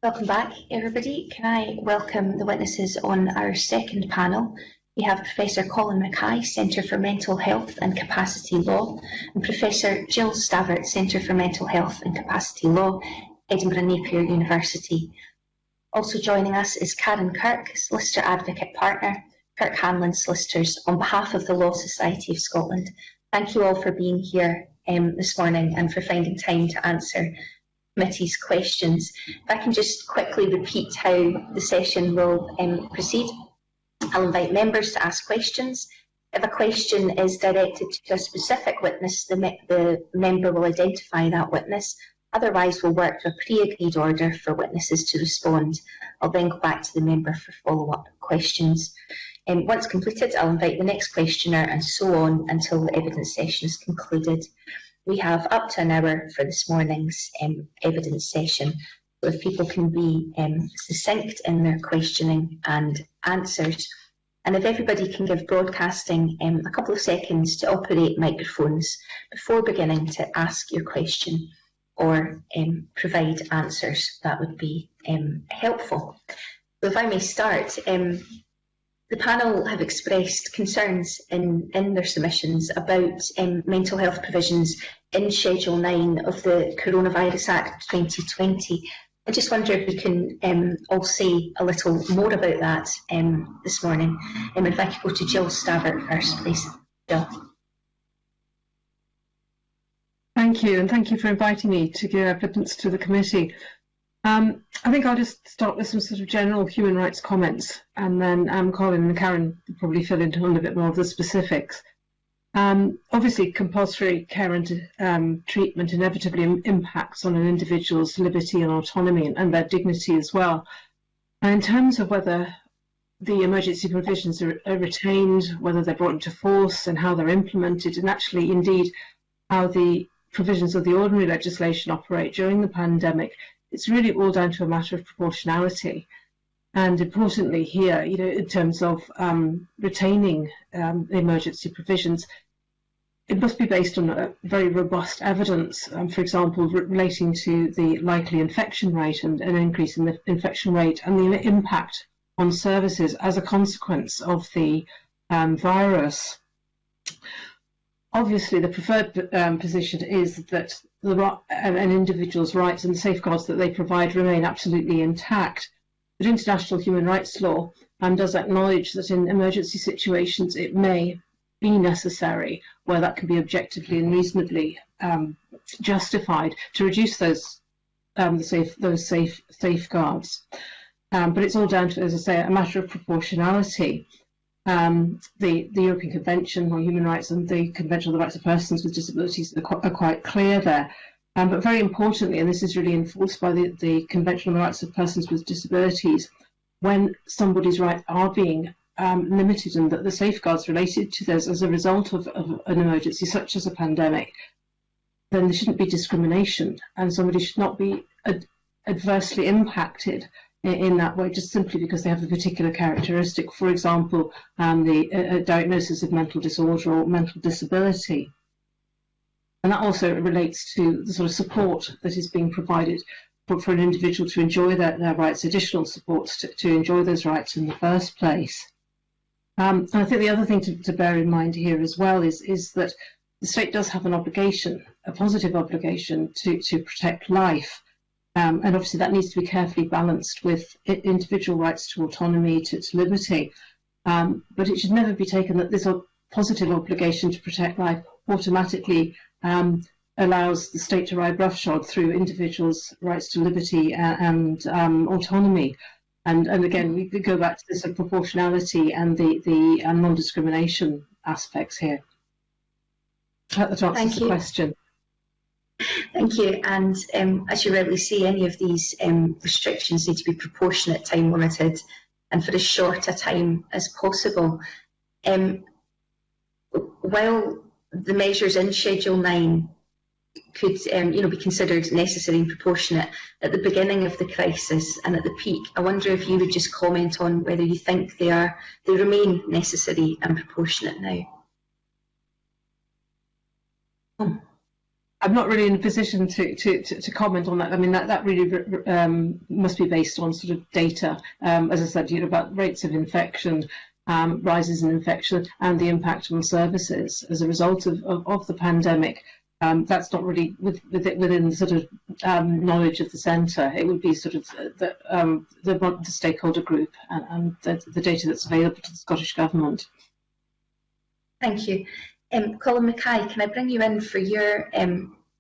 Welcome back, everybody. Can I welcome the witnesses on our second panel? We have Professor Colin Mackay, Centre for Mental Health and Capacity Law, and Professor Jill Stavert, Centre for Mental Health and Capacity Law, Edinburgh Napier University. Also joining us is Karen Kirk, Solicitor Advocate Partner, Kirk Hanlon Solicitors, on behalf of the Law Society of Scotland. Thank you all for being here this morning and for finding time to answer committee's questions. If I can just quickly repeat how the session will proceed. I'll invite members to ask questions. If a question is directed to a specific witness, the member will identify that witness. Otherwise, we'll work to a pre-agreed order for witnesses to respond. I'll then go back to the member for follow-up questions. Once completed, I'll invite the next questioner and so on until the evidence session is concluded. We have up to an hour for this morning's evidence session. So if people can be succinct in their questioning and answers, and if everybody can give broadcasting a couple of seconds to operate microphones before beginning to ask your question or provide answers, that would be helpful. So if I may start, the panel have expressed concerns in their submissions about mental health provisions in Schedule 9 of the Coronavirus Act 2020. I just wonder if we can all say a little more about that this morning. If I could go to Jill Stavert first, please. Jill. Thank you, and thank you for inviting me to give evidence to the committee. I think I'll just start with some sort of general human rights comments, and then Colin and Karen will probably fill in on a bit more of the specifics. Obviously, compulsory care and treatment inevitably impacts on an individual's liberty and autonomy and their dignity as well. And in terms of whether the emergency provisions are retained, whether they're brought into force and how they're implemented, and actually indeed how the provisions of the ordinary legislation operate during the pandemic, it's really all down to a matter of proportionality. And importantly here, in terms of retaining the emergency provisions, it must be based on a very robust evidence, for example, relating to the likely infection rate and an increase in the infection rate and the impact on services as a consequence of the virus. Obviously, the preferred position is that an individual's rights and the safeguards that they provide remain absolutely intact. But international human rights law does acknowledge that in emergency situations it may be necessary, where that can be objectively and reasonably justified, to reduce those safeguards. But it's all down to, as I say, a matter of proportionality. The European Convention on Human Rights and the Convention on the Rights of Persons with Disabilities are quite clear there. But very importantly, and this is really enforced by the Convention on the Rights of Persons with Disabilities, when somebody's rights are being limited and that the safeguards related to this as a result of an emergency such as a pandemic, then there shouldn't be discrimination and somebody should not be adversely impacted in that way just simply because they have a particular characteristic, for example, the diagnosis of mental disorder or mental disability. And that also relates to the sort of support that is being provided for an individual to enjoy their rights, additional support to enjoy those rights in the first place. And I think the other thing to bear in mind here as well is that the state does have an obligation, a positive obligation to protect life. And obviously that needs to be carefully balanced with individual rights to autonomy, to liberty. But it should never be taken that this positive obligation to protect life automatically allows the state to ride roughshod through individuals' rights to liberty and autonomy. And again, we go back to this proportionality and the non-discrimination aspects here. That answers the question. Thank you. And as you rightly say, any of these restrictions need to be proportionate, time limited, and for as short a time as possible. While the measures in Schedule 9 could be considered necessary and proportionate at the beginning of the crisis and at the peak, I wonder if you would just comment on whether you think they remain necessary and proportionate now. I'm not really in a position to comment on that. I mean, that really must be based on sort of data, as I said, about rates of infection, rises in infection, and the impact on services as a result of the pandemic. That's not really within the sort of knowledge of the centre. It would be sort of the stakeholder group and the data that's available to the Scottish Government. Thank you. Colin Mackay, can I bring you in for your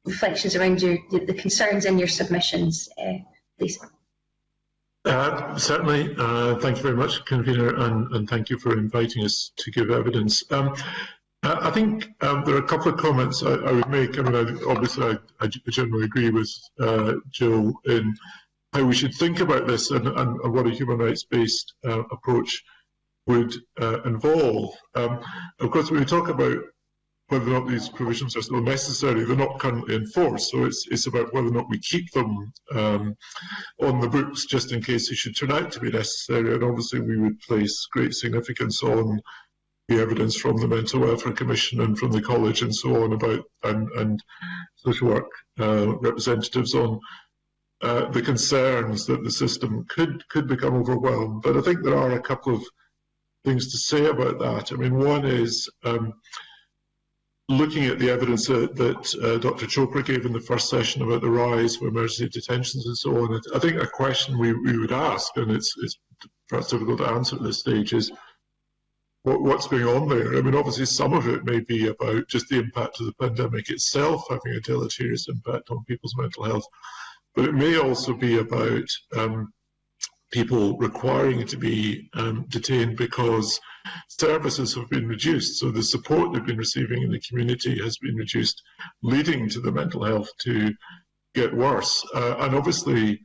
reflections around the concerns in your submissions, please? Certainly. Thank you very much, Convener, and thank you for inviting us to give evidence. I think there are a couple of comments I would make. I mean, obviously, I generally agree with Jill in how we should think about this and what a human rights-based approach would involve. Of course, when we talk about whether or not these provisions are still necessary, they're not currently enforced, so it's about whether or not we keep them on the books just in case they should turn out to be necessary, and obviously we would place great significance on the evidence from the Mental Welfare Commission and from the college and so on about and social work representatives on the concerns that the system could become overwhelmed. But I think there are a couple of things to say about that. I mean, one is looking at the evidence that Dr. Chopra gave in the first session about the rise of emergency detentions and so on. I think a question we would ask, and it's perhaps difficult to answer at this stage, is what's going on there? I mean, obviously some of it may be about just the impact of the pandemic itself having a deleterious impact on people's mental health, but it may also be about people requiring to be detained because services have been reduced, so the support they've been receiving in the community has been reduced, leading to the mental health to get worse. And obviously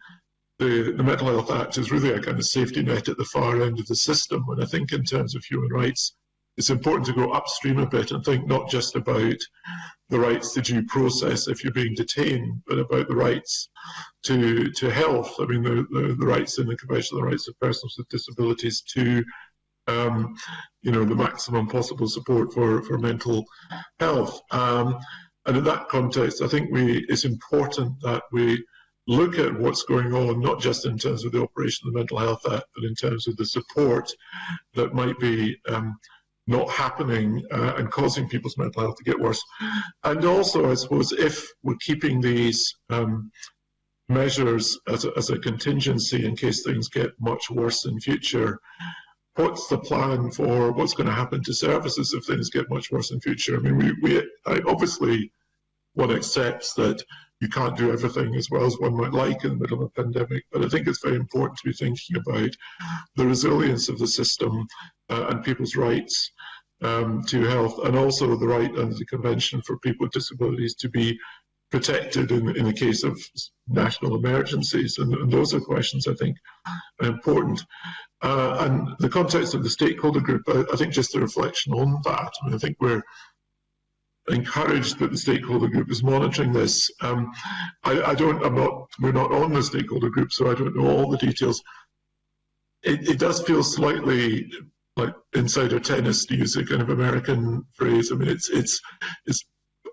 the Mental Health Act is really a kind of safety net at the far end of the system, and I think in terms of human rights it's important to go upstream a bit and think not just about the rights to due process if you're being detained, but about the rights to health. I mean, the rights in the Convention on the Rights of Persons with Disabilities to the maximum possible support for mental health. And in that context, I think it's important that we look at what's going on, not just in terms of the operation of the Mental Health Act, but in terms of the support that might be not happening and causing people's mental health to get worse. And also, I suppose, if we're keeping these measures as a contingency in case things get much worse in future, what's the plan for what's going to happen to services if things get much worse in future? I mean, obviously one accepts that you can't do everything as well as one might like in the middle of a pandemic, but I think it's very important to be thinking about the resilience of the system and people's rights to health, and also the right under the Convention for people with disabilities to be protected in the case of national emergencies. And those are questions I think are important. And the context of the stakeholder group, I think just a reflection on that. I mean, I think we're encouraged that the stakeholder group is monitoring this. We're not on the stakeholder group, so I don't know all the details. It does feel slightly like insider tennis, to use a kind of American phrase. I mean, it's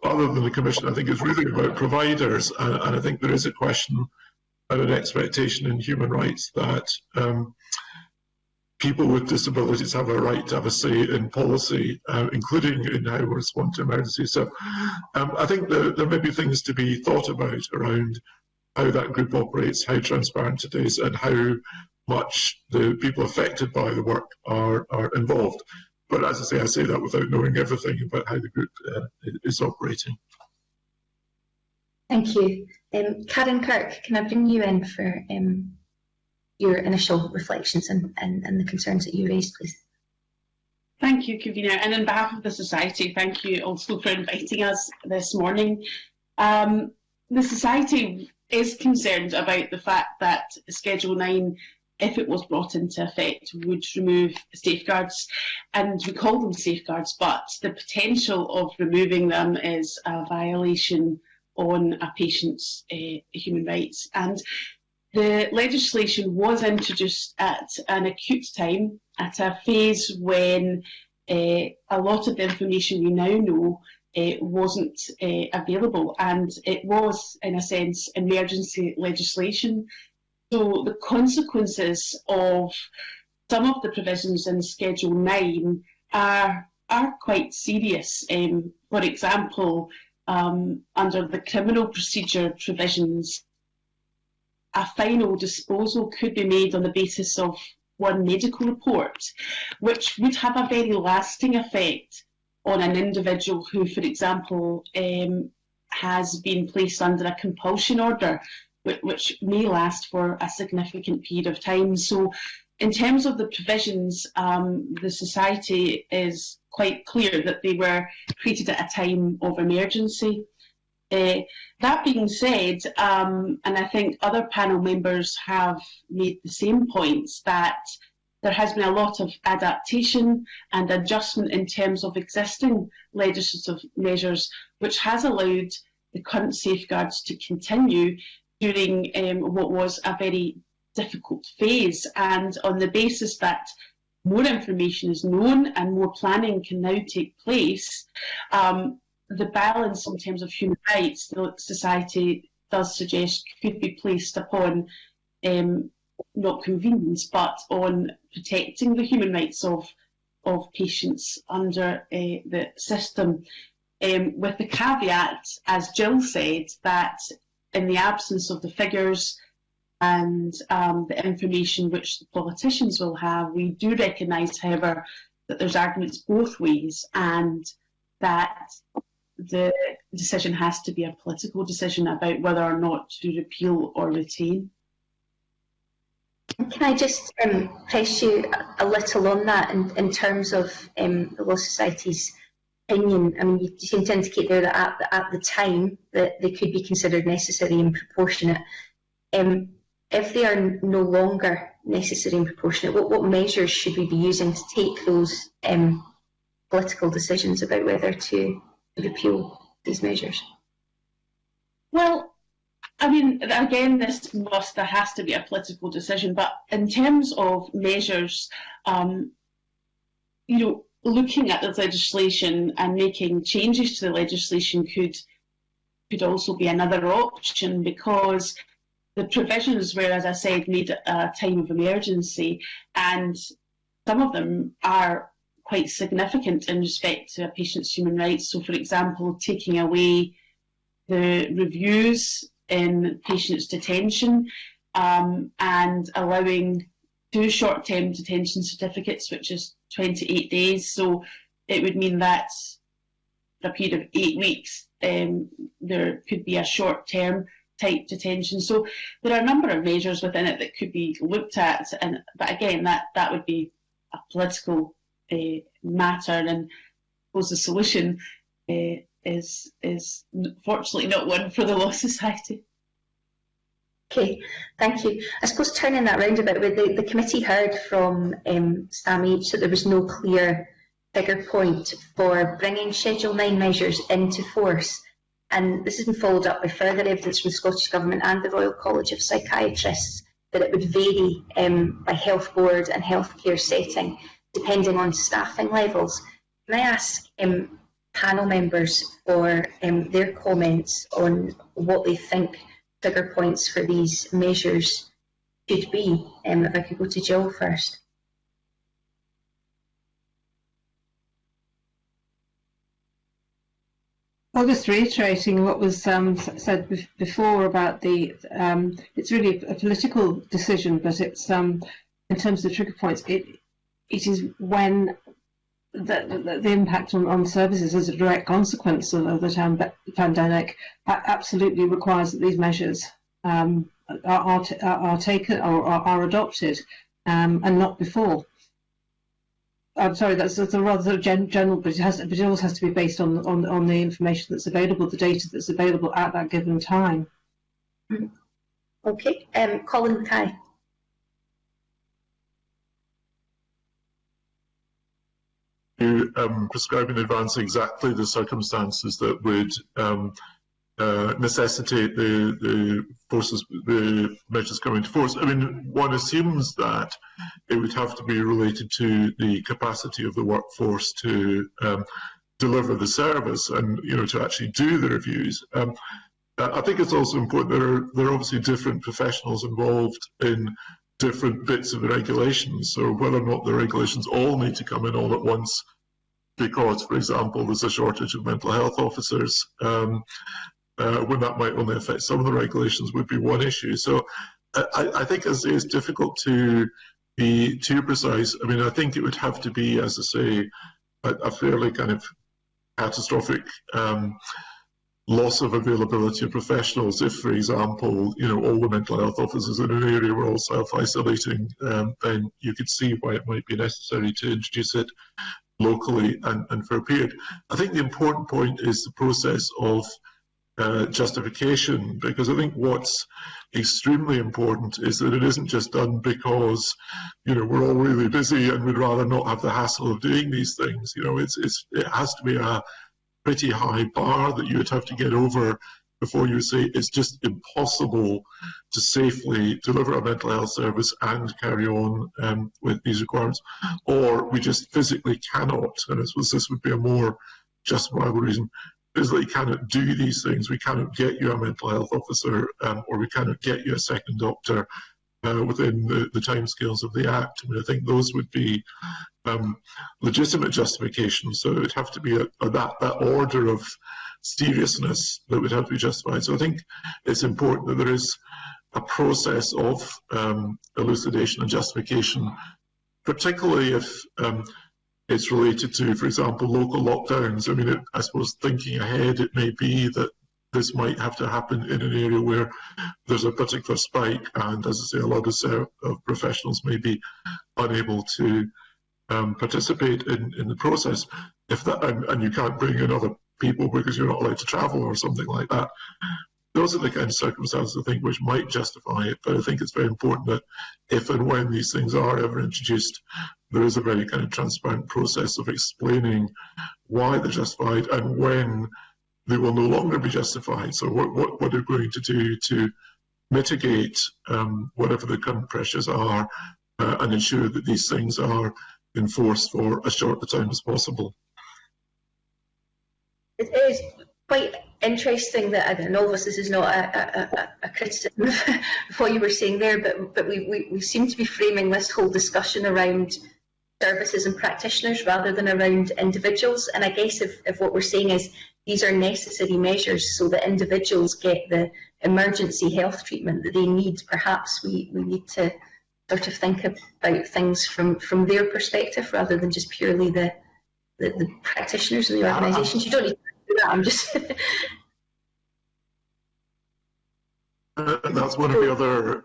other than the Commission, I think it's really about providers, and I think there is a question and an expectation in human rights that people with disabilities have a right to have a say in policy, including in how we respond to emergencies. So I think there may be things to be thought about around how that group operates, how transparent it is, and how much the people affected by the work are involved. But as I say that without knowing everything about how the group is operating. Thank you. Karen Kirk, can I bring you in for your initial reflections and the concerns that you raised, please? Thank you, Convener, and on behalf of the Society, thank you also for inviting us this morning. The Society is concerned about the fact that Schedule 9, if it was brought into effect, would remove safeguards, and we call them safeguards, but the potential of removing them is a violation on a patient's human rights. And the legislation was introduced at an acute time, at a phase when a lot of the information we now know wasn't available, and it was, in a sense, emergency legislation. So the consequences of some of the provisions in Schedule 9 are quite serious. For example, under the criminal procedure provisions, a final disposal could be made on the basis of one medical report, which would have a very lasting effect on an individual who, for example, has been placed under a compulsion order, which may last for a significant period of time. So in terms of the provisions, the Society is quite clear that they were created at a time of emergency. That being said, and I think other panel members have made the same points, that there has been a lot of adaptation and adjustment in terms of existing legislative measures, which has allowed the current safeguards to continue during what was a very difficult phase. And on the basis that more information is known and more planning can now take place, the balance in terms of human rights, the Society does suggest, could be placed upon not convenience, but on protecting the human rights of patients under the system, with the caveat, as Jill said, that in the absence of the figures and the information which the politicians will have, we do recognise, however, that there's arguments both ways, and that the decision has to be a political decision about whether or not to repeal or retain. Can I just press you a little on that in terms of the Law Society's opinion? I mean, you seem to indicate there that at the time that they could be considered necessary and proportionate. If they are no longer necessary and proportionate, what measures should we be using to take those political decisions about whether to repeal these measures? Well, I mean, again, there has to be a political decision, but in terms of measures, looking at the legislation and making changes to the legislation could also be another option, because the provisions were, as I said, made at a time of emergency, and some of them are quite significant in respect to a patient's human rights. So, for example, taking away the reviews in patients' detention and allowing 2 short-term detention certificates, which is 28 days. So it would mean that for a period of 8 weeks, there could be a short-term type detention. So there are a number of measures within it that could be looked at, but again, that would be a political matter, and I suppose the solution is fortunately not one for the Law Society. Okay, thank you. I suppose turning that round a bit, the committee heard from SAMH that there was no clear figure point for bringing Schedule 9 measures into force, and this has been followed up by further evidence from the Scottish Government and the Royal College of Psychiatrists that it would vary by health board and healthcare setting depending on staffing levels. Can I ask panel members for their comments on what they think figure points for these measures should be? If I could go to Jill first. Well, just reiterating what was said before about it's really a political decision, but it's in terms of trigger points, it is when the impact on services as a direct consequence of the pandemic absolutely requires that these measures are taken or are adopted, and not before. I'm sorry, that's a rather sort of general, but it also has to be based on the information that's available, the data that's available at that given time. Okay, Colin Mackay. Prescribe in advance exactly the circumstances that would necessitate the measures coming into force. I mean, one assumes that it would have to be related to the capacity of the workforce to deliver the service and, you know, to actually do the reviews. I think it's also important there are obviously different professionals involved in different bits of the regulations. So whether or not the regulations all need to come in all at once because, for example, there's a shortage of mental health officers, when that might only affect some of the regulations would be one issue. So I think, as I say, it's difficult to be too precise. I mean, I think it would have to be, as I say, a fairly kind of catastrophic loss of availability of professionals. If, for example, you know, all the mental health officers in an area were all self-isolating, then you could see why it might be necessary to introduce it locally and for a period. I think the important point is the process of justification, because I think what's extremely important is that it isn't just done because, you know, we're all really busy and we'd rather not have the hassle of doing these things. You know, it has to be a pretty high bar that you would have to get over before you say it's just impossible to safely deliver a mental health service and carry on with these requirements, or we just physically cannot, and I suppose this would be a more justifiable reason, physically cannot do these things. We cannot get you a mental health officer, or we cannot get you a second doctor within the timescales of the Act. I mean, I think those would be legitimate justifications. So it would have to be that order of seriousness that would have to be justified. So I think it's important that there is a process of elucidation and justification, particularly if it's related to, for example, local lockdowns. I mean, I suppose thinking ahead, it may be that this might have to happen in an area where there's a particular spike, and as I say, a lot of professionals may be unable to participate in the process. If that, and you can't bring in other people because you're not allowed to travel or something like that. Those are the kind of circumstances, I think, which might justify it. But I think it's very important that if and when these things are ever introduced, there is a very kind of transparent process of explaining why they're justified and when they will no longer be justified. So what are we going to do to mitigate whatever the current pressures are and ensure that these things are enforced for as short a time as possible. It is quite interesting that, I don't know, this is not a criticism of what you were saying there, but we seem to be framing this whole discussion around services and practitioners rather than around individuals. And I guess if what we're saying is these are necessary measures so that individuals get the emergency health treatment that they need, perhaps we need to sort of think about things from their perspective rather than just purely the practitioners and the organisations. You don't need to do that, I'm just... And that's one of the other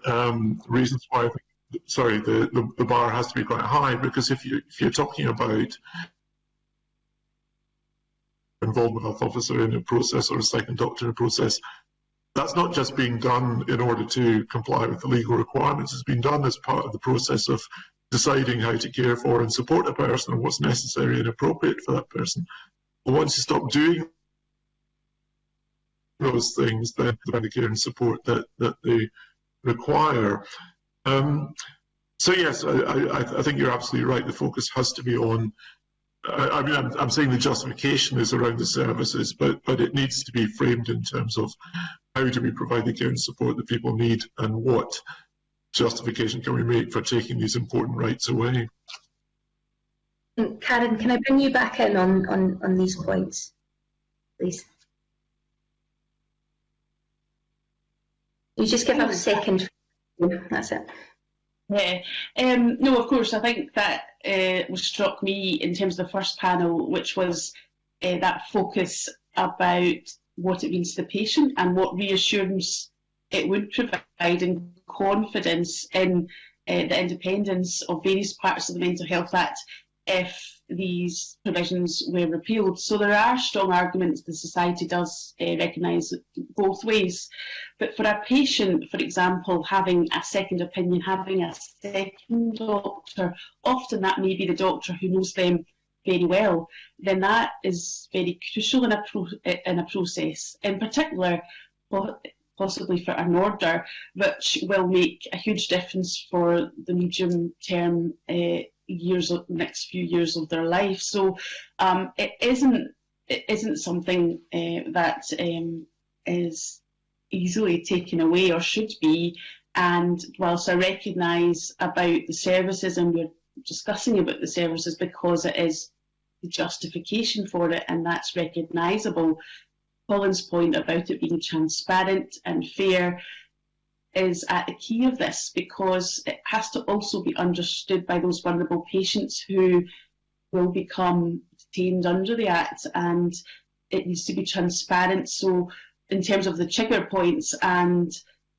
reasons why I think, sorry, the bar has to be quite high, because if you're talking about involvement of health officer in a process or a second doctor in a process, that's not just being done in order to comply with the legal requirements. It's been done as part of the process of deciding how to care for and support a person and what's necessary and appropriate for that person. But once you stop doing those things, then the care and support that they require. So yes, I think you're absolutely right. The focus has to be on, I mean, I'm saying the justification is around the services, but it needs to be framed in terms of how do we provide the care and support that people need, and what justification can we make for taking these important rights away. Karen, can I bring you back in on these points, please? You just give us a second. That's it. Yeah. No, of course, I think that what struck me in terms of the first panel, which was that focus about what it means to the patient and what reassurance it would provide and confidence in the independence of various parts of the Mental Health Act if these provisions were repealed. So there are strong arguments the society does recognise both ways. But for a patient, for example, having a second opinion, having a second doctor, often that may be the doctor who knows them very well, then that is very crucial in a process. In particular, possibly for an order, which will make a huge difference for the medium-term next few years of their life. So it isn't it isn't something that is easily taken away or should be. And whilst I recognise about the services, and we're discussing about the services because it is the justification for it, and that's recognisable, Colin's point about it being transparent and fair is at the key of this, because it has to also be understood by those vulnerable patients who will become detained under the Act, and it needs to be transparent. So in terms of the trigger points and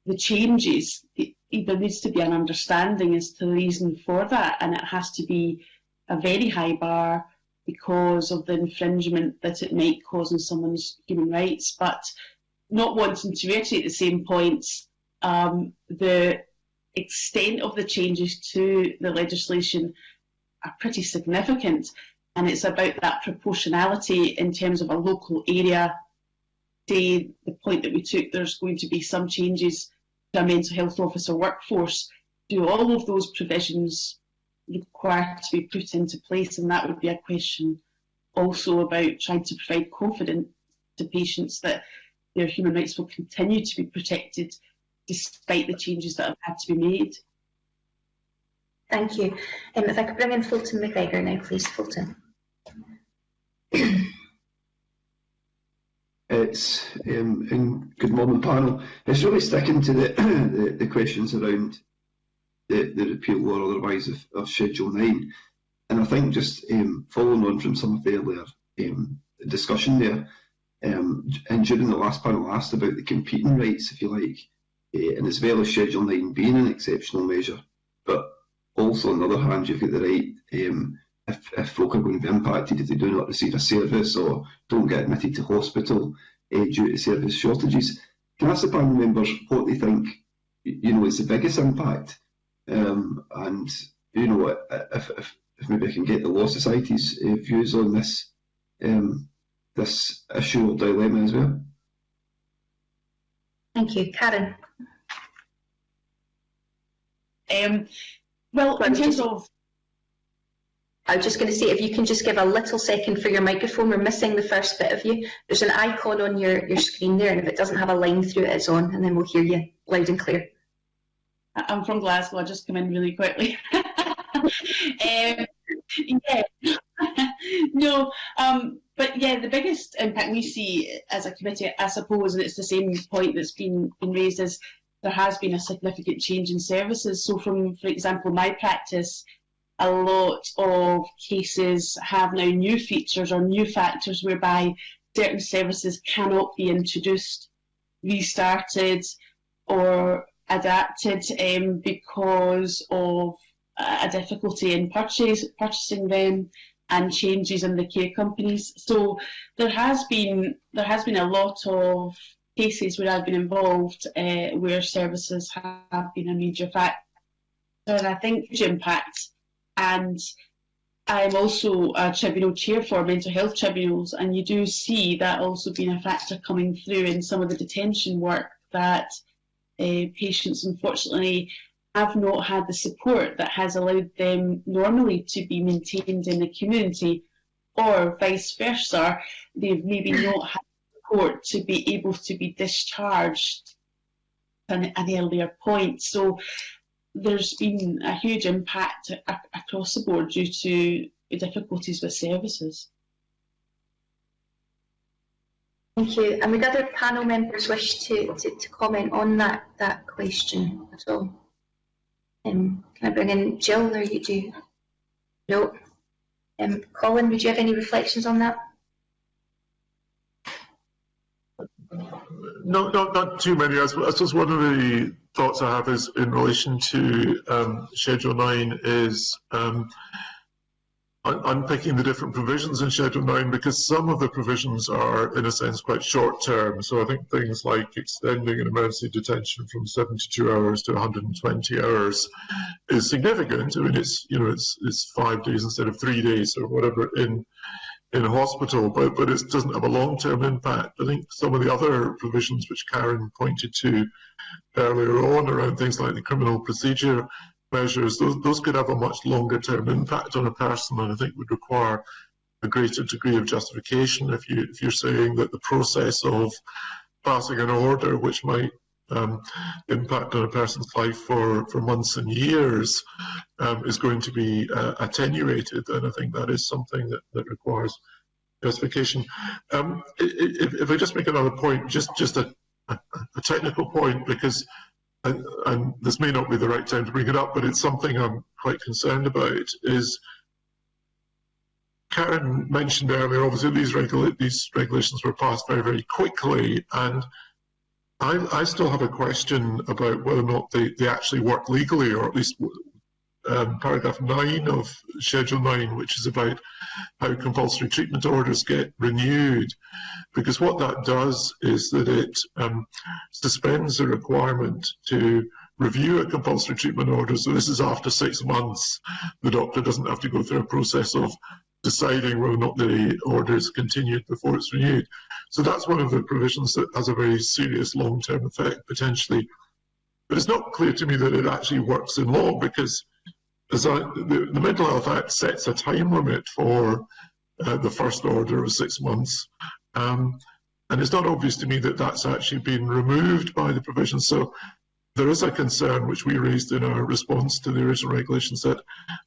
the changes, there needs to be an understanding as to the reason for that, and it has to be a very high bar because of the infringement that it might cause on someone's human rights. But not wanting to reiterate the same points, the extent of the changes to the legislation are pretty significant, and it's about that proportionality in terms of a local area. Say the point that we took, there's going to be some changes to a mental health officer workforce. Do all of those provisions require to be put into place? And that would be a question also about trying to provide confidence to patients that their human rights will continue to be protected despite the changes that have had to be made. Thank you. If I could bring in Fulton Mcgregor now, please, Fulton. It's and good morning, panel. It's really sticking to the questions around the repeal or otherwise of Schedule 9, and I think just following on from some of the earlier discussion there, and during the last panel asked about the competing rights, if you like, and as well as Schedule 9 being an exceptional measure, but also on the other hand you've got the right, if folk are going to be impacted if they do not receive a service or don't get admitted to hospital due to service shortages. Can I ask the panel members what they think, is the biggest impact? And if maybe I can get the Law Society's views on this this issue or dilemma as well. Thank you, Karen. Well, in terms of, I was just going to say, if you can just give a little second for your microphone, we're missing the first bit of you. There's an icon on your screen there, and if it doesn't have a line through it, it's on, and then we'll hear you loud and clear. I'm from Glasgow, I just come in really quickly. But yeah, the biggest impact we see as a committee, I suppose, and it's the same point that's been raised, is there has been a significant change in services. So from, for example, my practice, a lot of cases have now new features or new factors whereby certain services cannot be introduced, restarted or adapted because of a difficulty in purchasing them and changes in the care companies. So there has been a lot of cases where I've been involved where services have been a major factor, and I think huge impact. And I'm also a tribunal chair for mental health tribunals, and you do see that also being a factor coming through in some of the detention work, that patients unfortunately have not had the support that has allowed them normally to be maintained in the community, or vice versa, they've maybe not had support to be able to be discharged at an earlier point. So there's been a huge impact across the board due to difficulties with services. Thank you. And would other panel members wish to comment on that question at all? Can I bring in Jill, or you do? No. Colin, would you have any reflections on that? No, not too many. I suppose one of the thoughts I have is in relation to Schedule 9 is unpicking the different provisions in Schedule 9, because some of the provisions are, in a sense, quite short term. So I think things like extending an emergency detention from 72 hours to 120 hours is significant. I mean, it's 5 days instead of 3 days or whatever in a hospital, but it doesn't have a long-term impact. I think some of the other provisions which Karen pointed to earlier on around things like the criminal procedure measures, those could have a much longer term impact on a person, and I think would require a greater degree of justification if you're saying that the process of passing an order which might impact on a person's life for months and years is going to be attenuated, and I think that is something that requires justification. If I just make another point, just a technical point, because and this may not be the right time to bring it up, but it's something I'm quite concerned about, is Karen mentioned earlier, obviously these regulations were passed very, very quickly, and I still have a question about whether or not they actually work legally, or at least paragraph 9 of Schedule 9, which is about how compulsory treatment orders get renewed. Because what that does is that it suspends the requirement to review a compulsory treatment order. So this is after 6 months. The doctor doesn't have to go through a process of deciding whether or not the order is continued before it's renewed. So that's one of the provisions that has a very serious long-term effect, potentially. But it's not clear to me that it actually works in law, because the Mental Health Act sets a time limit for the first order of 6 months. And it's not obvious to me that that's actually been removed by the provision. So there is a concern which we raised in our response to the original regulations that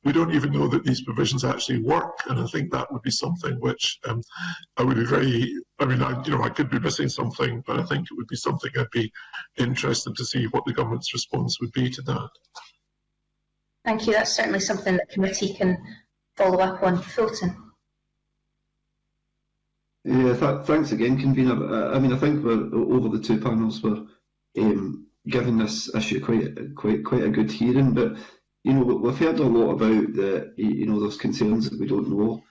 we don't even know that these provisions actually work, and I think that would be something which I would be very, I could be missing something, but I think it would be something I'd be interested to see what the government's response would be to that. Thank you. That's certainly something that committee can follow up on. Fulton. Yeah, thanks again, convener. I think we're over the two panels. We're given this issue quite a good hearing, but we've heard a lot about those concerns that we don't know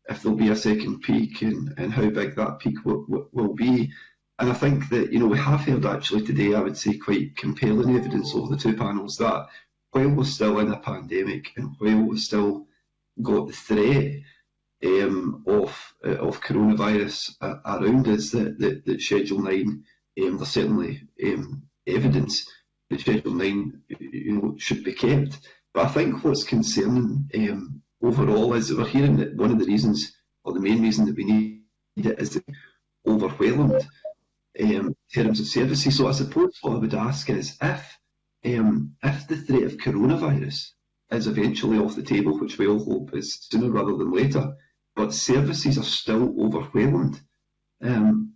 if there'll be a second peak and how big that peak will be. And I think that we have heard actually today, I would say, quite compelling evidence over the two panels that while we're still in a pandemic and while we've still got the threat of coronavirus around us, that Schedule 9, there's certainly evidence that Schedule 9 should be kept. But I think what's concerning overall is that we're hearing that one of the reasons, or the main reason that we need it, is overwhelmed in terms of services. So I suppose what I would ask is if the threat of coronavirus is eventually off the table, which we all hope is sooner rather than later, but services are still overwhelmed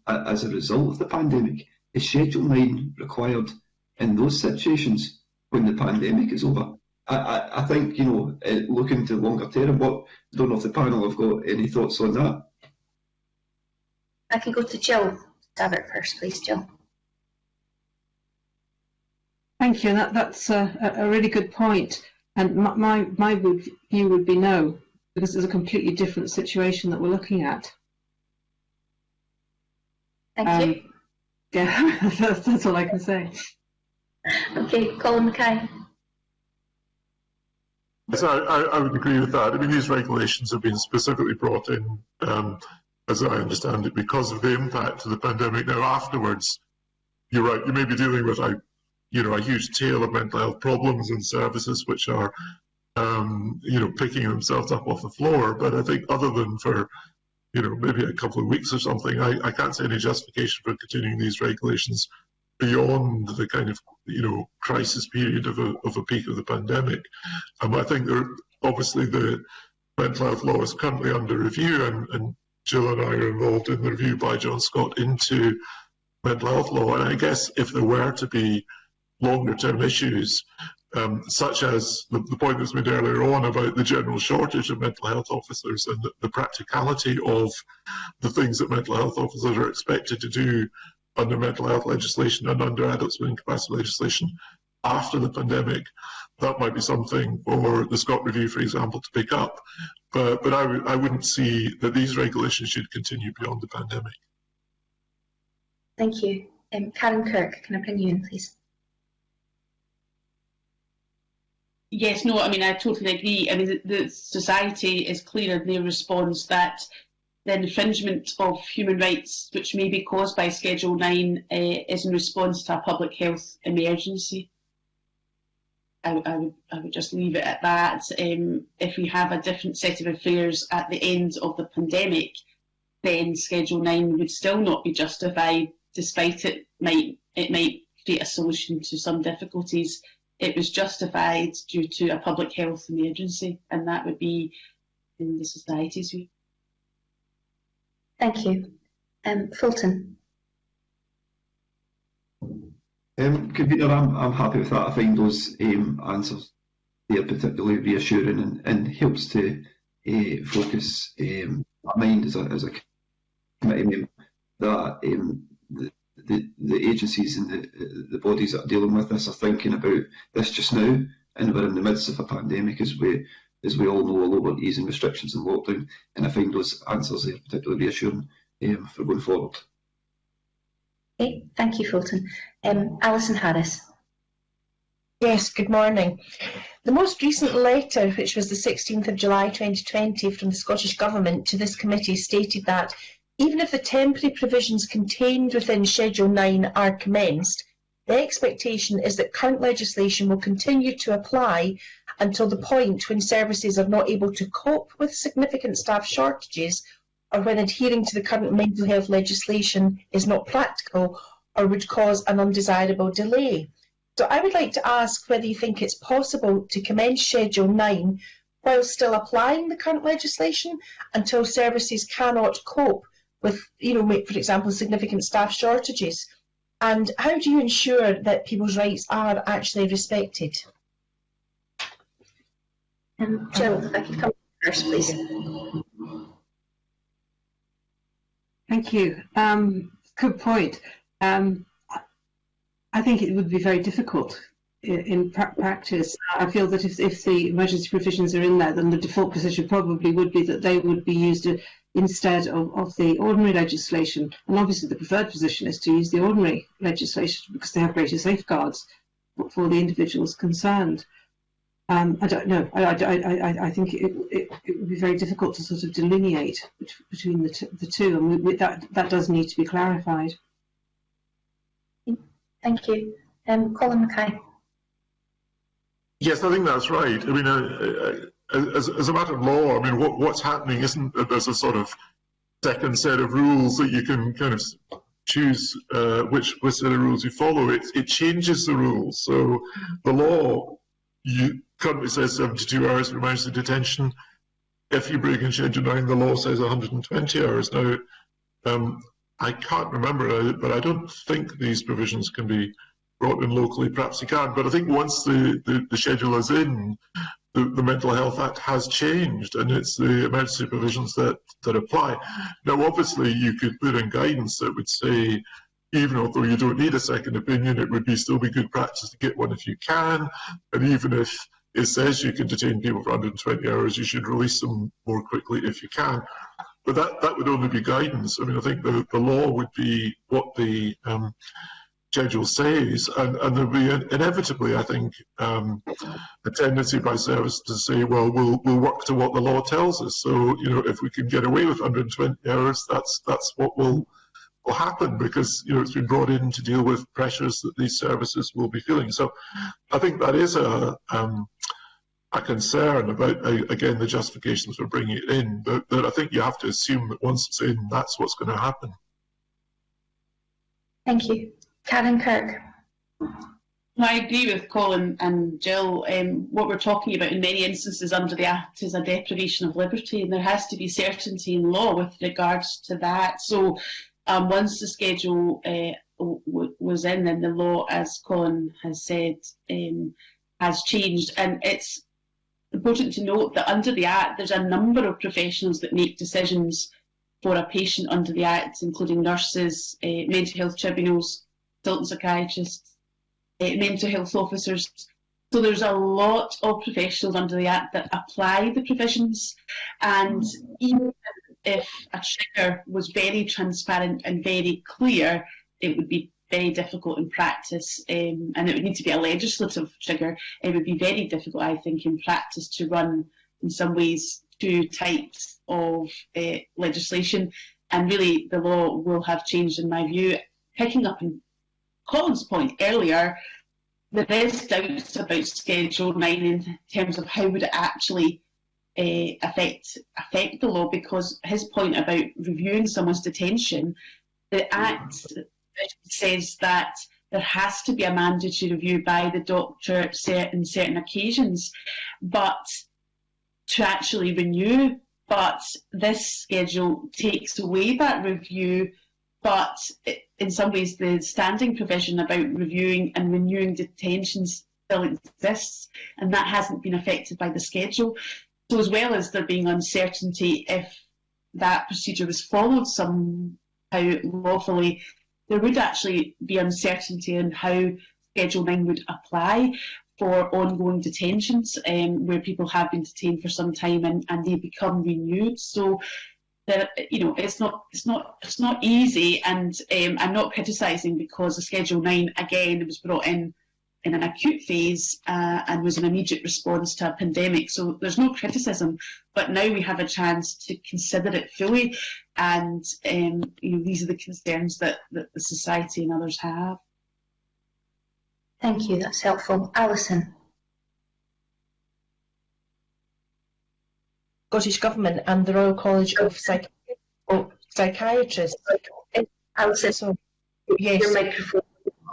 as a result of the pandemic, is Schedule 9 required in those situations when the pandemic is over? I think, looking to longer term, I don't know if the panel have got any thoughts on that. I can go to Jill Davert first, please, Jill. Thank you. That's a really good point. And my view would be no, because it's a completely different situation that we're looking at. Thank you. Yeah, that's all I can say. Okay, Colin Mackay. So I would agree with that. These regulations have been specifically brought in, as I understand it, because of the impact of the pandemic. Now, afterwards, you're right, you may be dealing with a huge tail of mental health problems and services which are, picking themselves up off the floor. But I think other than for, maybe a couple of weeks or something, I can't see any justification for continuing these regulations beyond the kind of, crisis period of a peak of the pandemic. I think obviously the mental health law is currently under review, and Jill and I are involved in the review by John Scott into mental health law. And I guess if there were to be longer term issues, such as the point that was made earlier on about the general shortage of mental health officers and the practicality of the things that mental health officers are expected to do under mental health legislation and under adults with incapacity legislation after the pandemic, that might be something for the Scott Review, for example, to pick up. But I wouldn't see that these regulations should continue beyond the pandemic. Thank you. Karen Kirk, can I bring you in, please? Yes, no, I totally agree. The society is clear in their response that the infringement of human rights, which may be caused by Schedule 9, is in response to a public health emergency. I would just leave it at that. If we have a different set of affairs at the end of the pandemic, then Schedule 9 would still not be justified, despite it might create a solution to some difficulties. It was justified due to a public health emergency, and that would be in the Society's view. Thank you. Fulton. Convener, I'm happy with that. I find those answers are particularly reassuring and helps to focus my mind as a committee member that the agencies and the bodies that are dealing with this are thinking about this just now, and we're in the midst of a pandemic, as we all know, all over easing restrictions and lockdown, and I find those answers are particularly reassuring for going forward. Okay, thank you, Fulton. Alison Harris. Yes, good morning. The most recent letter, which was the 16th of July 2020 from the Scottish Government to this committee, stated that even if the temporary provisions contained within Schedule 9 are commenced, the expectation is that current legislation will continue to apply until the point when services are not able to cope with significant staff shortages, or when adhering to the current mental health legislation is not practical or would cause an undesirable delay. So I would like to ask whether you think it's possible to commence Schedule 9 while still applying the current legislation until services cannot cope with, for example, significant staff shortages. And how do you ensure that people's rights are actually respected? Jill, if I could come first, please. Thank you. Good point. I think it would be very difficult in practice. I feel that if the emergency provisions are in there, then the default position probably would be that they would be used instead of the ordinary legislation. And obviously the preferred position is to use the ordinary legislation because they have greater safeguards for the individuals concerned. I don't know. I think it would be very difficult to sort of delineate between the two, and that does need to be clarified. Thank you. Colin Mackay. Yes, I think that's right. I mean, as a matter of law, I mean, what's happening isn't that there's a sort of second set of rules that you can kind of choose which set of rules you follow. It changes the rules. So the law currently says 72 hours for emergency detention. If you break in Schedule 9, the law says 120 hours. Now, I can't remember, but I don't think these provisions can be brought in locally. Perhaps you can, but I think once the schedule is in, the Mental Health Act has changed, and it's the emergency provisions that apply. Now, obviously, you could put in guidance that would say, even although you don't need a second opinion, it would still be good practice to get one if you can, and even if it says you can detain people for 120 hours, you should release them more quickly if you can. But that would only be guidance. I mean, I think the law would be what the schedule says, and there would be inevitably, I think, a tendency by service to say, well, we'll work to what the law tells us. So, if we can get away with 120 hours, that's what will happen, because it's been brought in to deal with pressures that these services will be feeling. So, I think that is a concern about, again, the justifications for bringing it in, but I think you have to assume that once it's in, that's what's going to happen. Thank you. Karen Kirk. I agree with Colin and Jill. What we're talking about in many instances under the Act is a deprivation of liberty, and there has to be certainty in law with regards to that. So once the schedule was in, then the law, as Colin has said, has changed, and it's important to note that under the Act, there's a number of professionals that make decisions for a patient under the Act, including nurses, mental health tribunals, consultant psychiatrists, mental health officers. So there's a lot of professionals under the Act that apply the provisions, and even if a trigger was very transparent and very clear, it would be very difficult in practice, and it would need to be a legislative trigger. It would be very difficult, I think, in practice to run, in some ways, two types of legislation, and really the law will have changed, in my view. Picking up on Colin's point earlier, there is doubts about Schedule 9 in terms of how would it actually affect the law, because his point about reviewing someone's detention, the Act says that there has to be a mandatory review by the doctor in certain occasions, but to actually renew. But this schedule takes away that review, but in some ways the standing provision about reviewing and renewing detentions still exists, and that hasn't been affected by the schedule. So as well as there being uncertainty if that procedure was followed somehow lawfully, there would actually be uncertainty in how Schedule 9 would apply for ongoing detentions, where people have been detained for some time and they become renewed. So that, it's not easy, and I'm not criticising, because the Schedule 9 again was brought in an acute phase and was an immediate response to a pandemic. So there's no criticism, but now we have a chance to consider it fully, and these are the concerns that the society and others have. Thank you, that's helpful. Alison. Scottish Government and the Royal College of Psychiatrists. Alison, So, yes.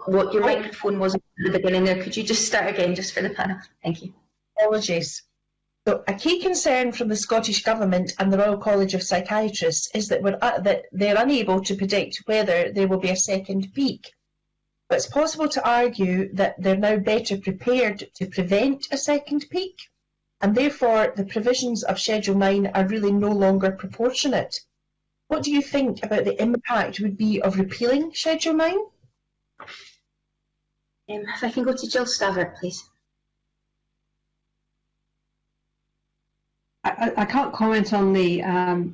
Your microphone wasn't at the beginning there. Could you just start again, just for the panel? Thank you. Apologies. So, a key concern from the Scottish Government and the Royal College of Psychiatrists is that they're unable to predict whether there will be a second peak. But it's possible to argue that they're now better prepared to prevent a second peak, and therefore the provisions of Schedule 9 are really no longer proportionate. What do you think about the impact would be of repealing Schedule 9? If I can go to Jill Stavert, please. I can't comment on the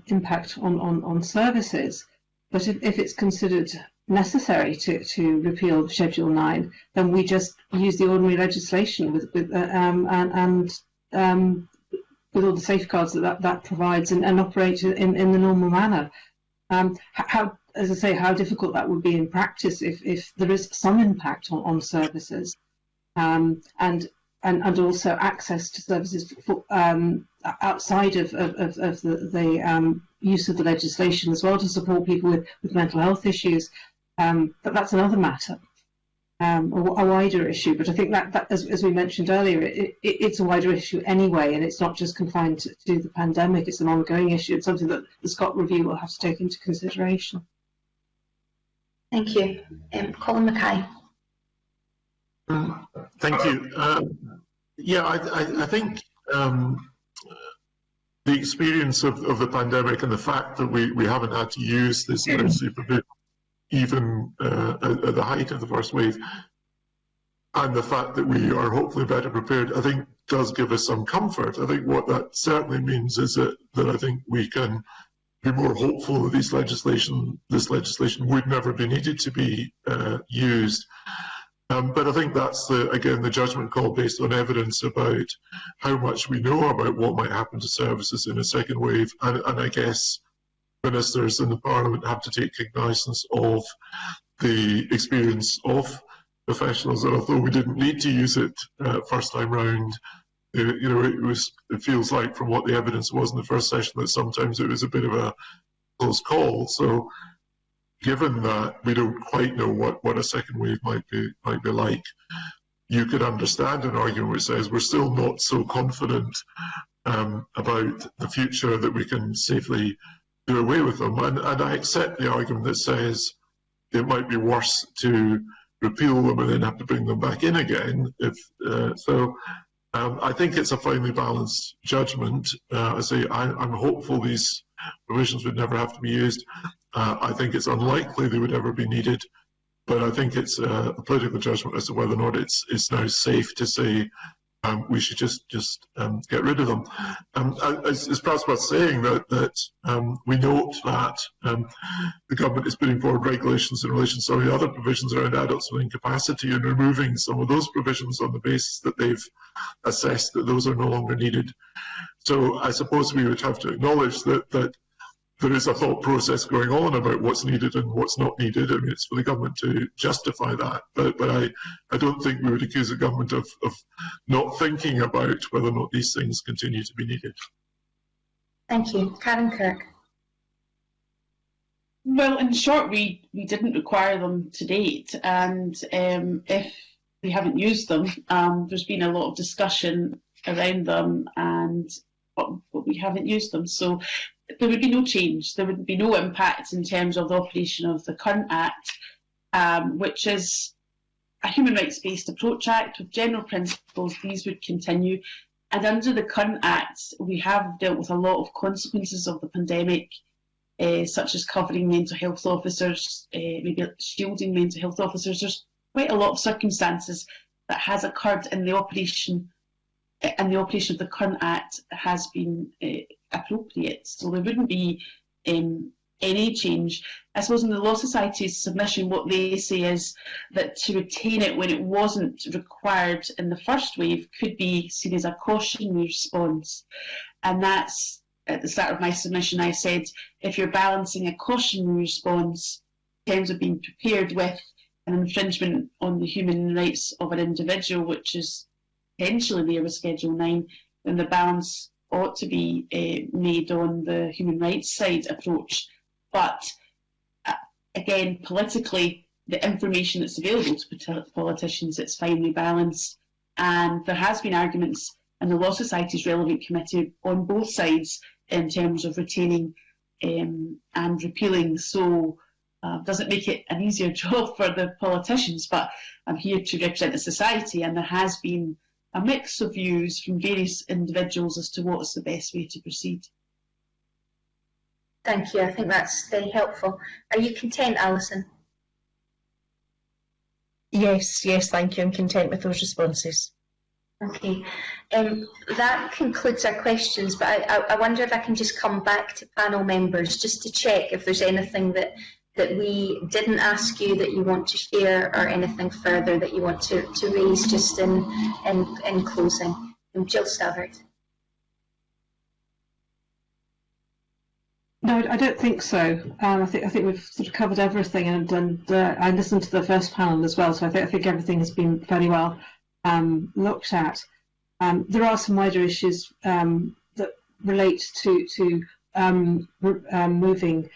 impact on services, but if it's considered necessary to repeal Schedule 9, then we just use the ordinary legislation with all the safeguards that provides and operate in the normal manner. As I say, how difficult that would be in practice if there is some impact on services, and also access to services outside of the use of the legislation as well, to support people with mental health issues. But that's another matter, a wider issue. But I think that as we mentioned earlier, it's a wider issue anyway, and it's not just confined to the pandemic. It's an ongoing issue. It's something that the Scott Review will have to take into consideration. Thank you. Colin Mackay. Thank you. I think the experience of the pandemic and the fact that we haven't had to use this emergency provision even at the height of the first wave, and the fact that we are hopefully better prepared, I think does give us some comfort. I think what that certainly means is that I think we can be more hopeful that this legislation would never be needed to be used. But I think that's again the judgment call based on evidence about how much we know about what might happen to services in a second wave, and I guess ministers in the Parliament have to take cognizance of the experience of professionals, that although we didn't need to use it first time round, it feels like from what the evidence was in the first session that sometimes it was a bit of a close call. So given that we don't quite know what a second wave might be like, you could understand an argument which says we're still not so confident about the future that we can safely do away with them. And I accept the argument that says it might be worse to repeal them and then have to bring them back in again. I think it's a finely balanced judgment. I'm hopeful these provisions would never have to be used. I think it's unlikely they would ever be needed, but I think it's a political judgment as to whether or not it's now safe to say we should just get rid of them. It's perhaps worth saying that we note that the government is putting forward regulations in relation to some of the other provisions around adults with incapacity and removing some of those provisions on the basis that they've assessed that those are no longer needed. So I suppose we would have to acknowledge that there is a thought process going on about what's needed and what's not needed. I mean, it's for the government to justify that, but I don't think we would accuse the government of not thinking about whether or not these things continue to be needed. Thank you. Karen Kirk. Well, in short, we didn't require them to date, and if we haven't used them, there's been a lot of discussion around them, but we haven't used them. So there would be no change. There would be no impact in terms of the operation of the current Act, which is a human rights-based approach Act with general principles. These would continue. And under the current Act, we have dealt with a lot of consequences of the pandemic, such as covering mental health officers, maybe shielding mental health officers. There's quite a lot of circumstances that has occurred in the operation, and the operation of the current Act has been appropriate. So there wouldn't be any change. I suppose in the Law Society's submission, what they say is that to retain it when it wasn't required in the first wave could be seen as a cautionary response. And that's, at the start of my submission, I said, if you're balancing a cautionary response in terms of being prepared with an infringement on the human rights of an individual, which is potentially there with Schedule 9, then the balance ought to be made on the human rights side approach. But again, politically, the information that's available to politicians, it's finely balanced. And there has been arguments in the Law Society's relevant committee on both sides in terms of retaining and repealing. So doesn't make it an easier job for the politicians, but I'm here to represent the society, and there has been a mix of views from various individuals as to what's the best way to proceed. Thank you. I think that's very helpful. Are you content, Alison? Yes, thank you. I'm content with those responses. Okay. That concludes our questions, but I wonder if I can just come back to panel members just to check if there's anything that we didn't ask you that you want to share, or anything further that you want to raise just in closing. Jill Stavert. No, I don't think so. I think we've sort of covered everything, and I listened to the first panel as well, so I think everything has been very well looked at. There are some wider issues that relate to moving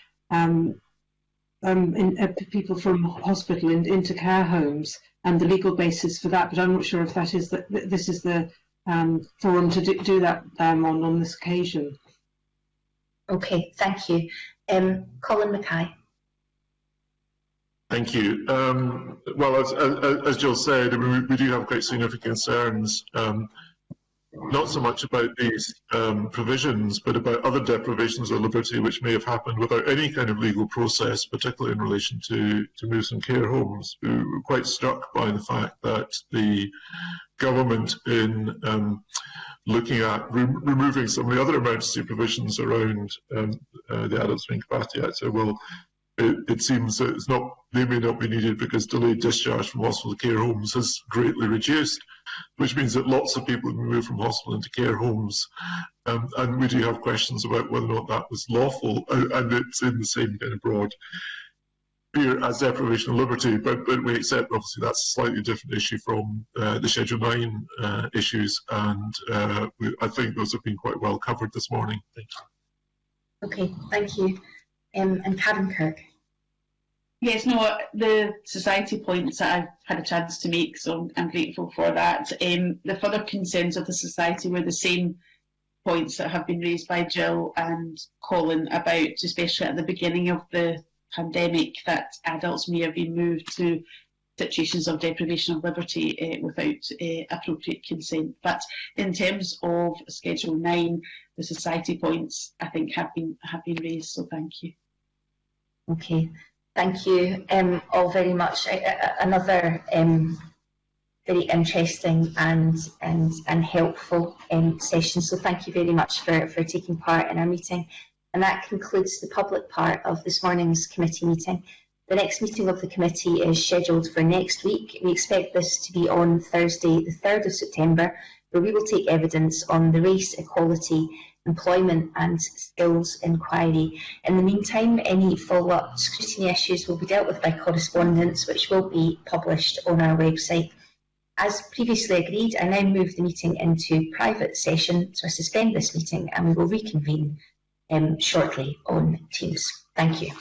people from hospital into care homes and the legal basis for that, but I'm not sure if that is this is the forum to do that on this occasion. Okay, thank you. Colin Mackay. Thank you. Well, as Jill said, I mean, we do have quite significant concerns, not so much about these provisions, but about other deprivations of liberty which may have happened without any kind of legal process, particularly in relation to moves in care homes. We were quite struck by the fact that the government, in looking at removing some of the other emergency provisions around the Adults with Incapacity Act, said, well, it seems that they may not be needed because delayed discharge from hospital to care homes has greatly reduced, which means that lots of people have been moved from hospital into care homes. And we do have questions about whether or not that was lawful, and it's in the same kind of broad sphere as deprivation of liberty, but we accept obviously that's a slightly different issue from the Schedule 9 issues, and I think those have been quite well covered this morning. Thank you. Okay, thank you. And Karen Kirk. Yes, no, the society points that I've had a chance to make, so I'm grateful for that. The further concerns of the society were the same points that have been raised by Jill and Colin about, especially at the beginning of the pandemic, that adults may have been moved to situations of deprivation of liberty without appropriate consent. But in terms of Schedule 9, the society points, I think, have been raised, so thank you. Okay. Thank you all very much. Another very interesting and helpful session. So thank you very much for taking part in our meeting. And that concludes the public part of this morning's committee meeting. The next meeting of the committee is scheduled for next week. We expect this to be on Thursday, the 3rd of September, where we will take evidence on the race, equality employment and skills inquiry. In the meantime, any follow-up scrutiny issues will be dealt with by correspondence, which will be published on our website. As previously agreed, I now move the meeting into private session, so I suspend this meeting and we will reconvene shortly on Teams. Thank you.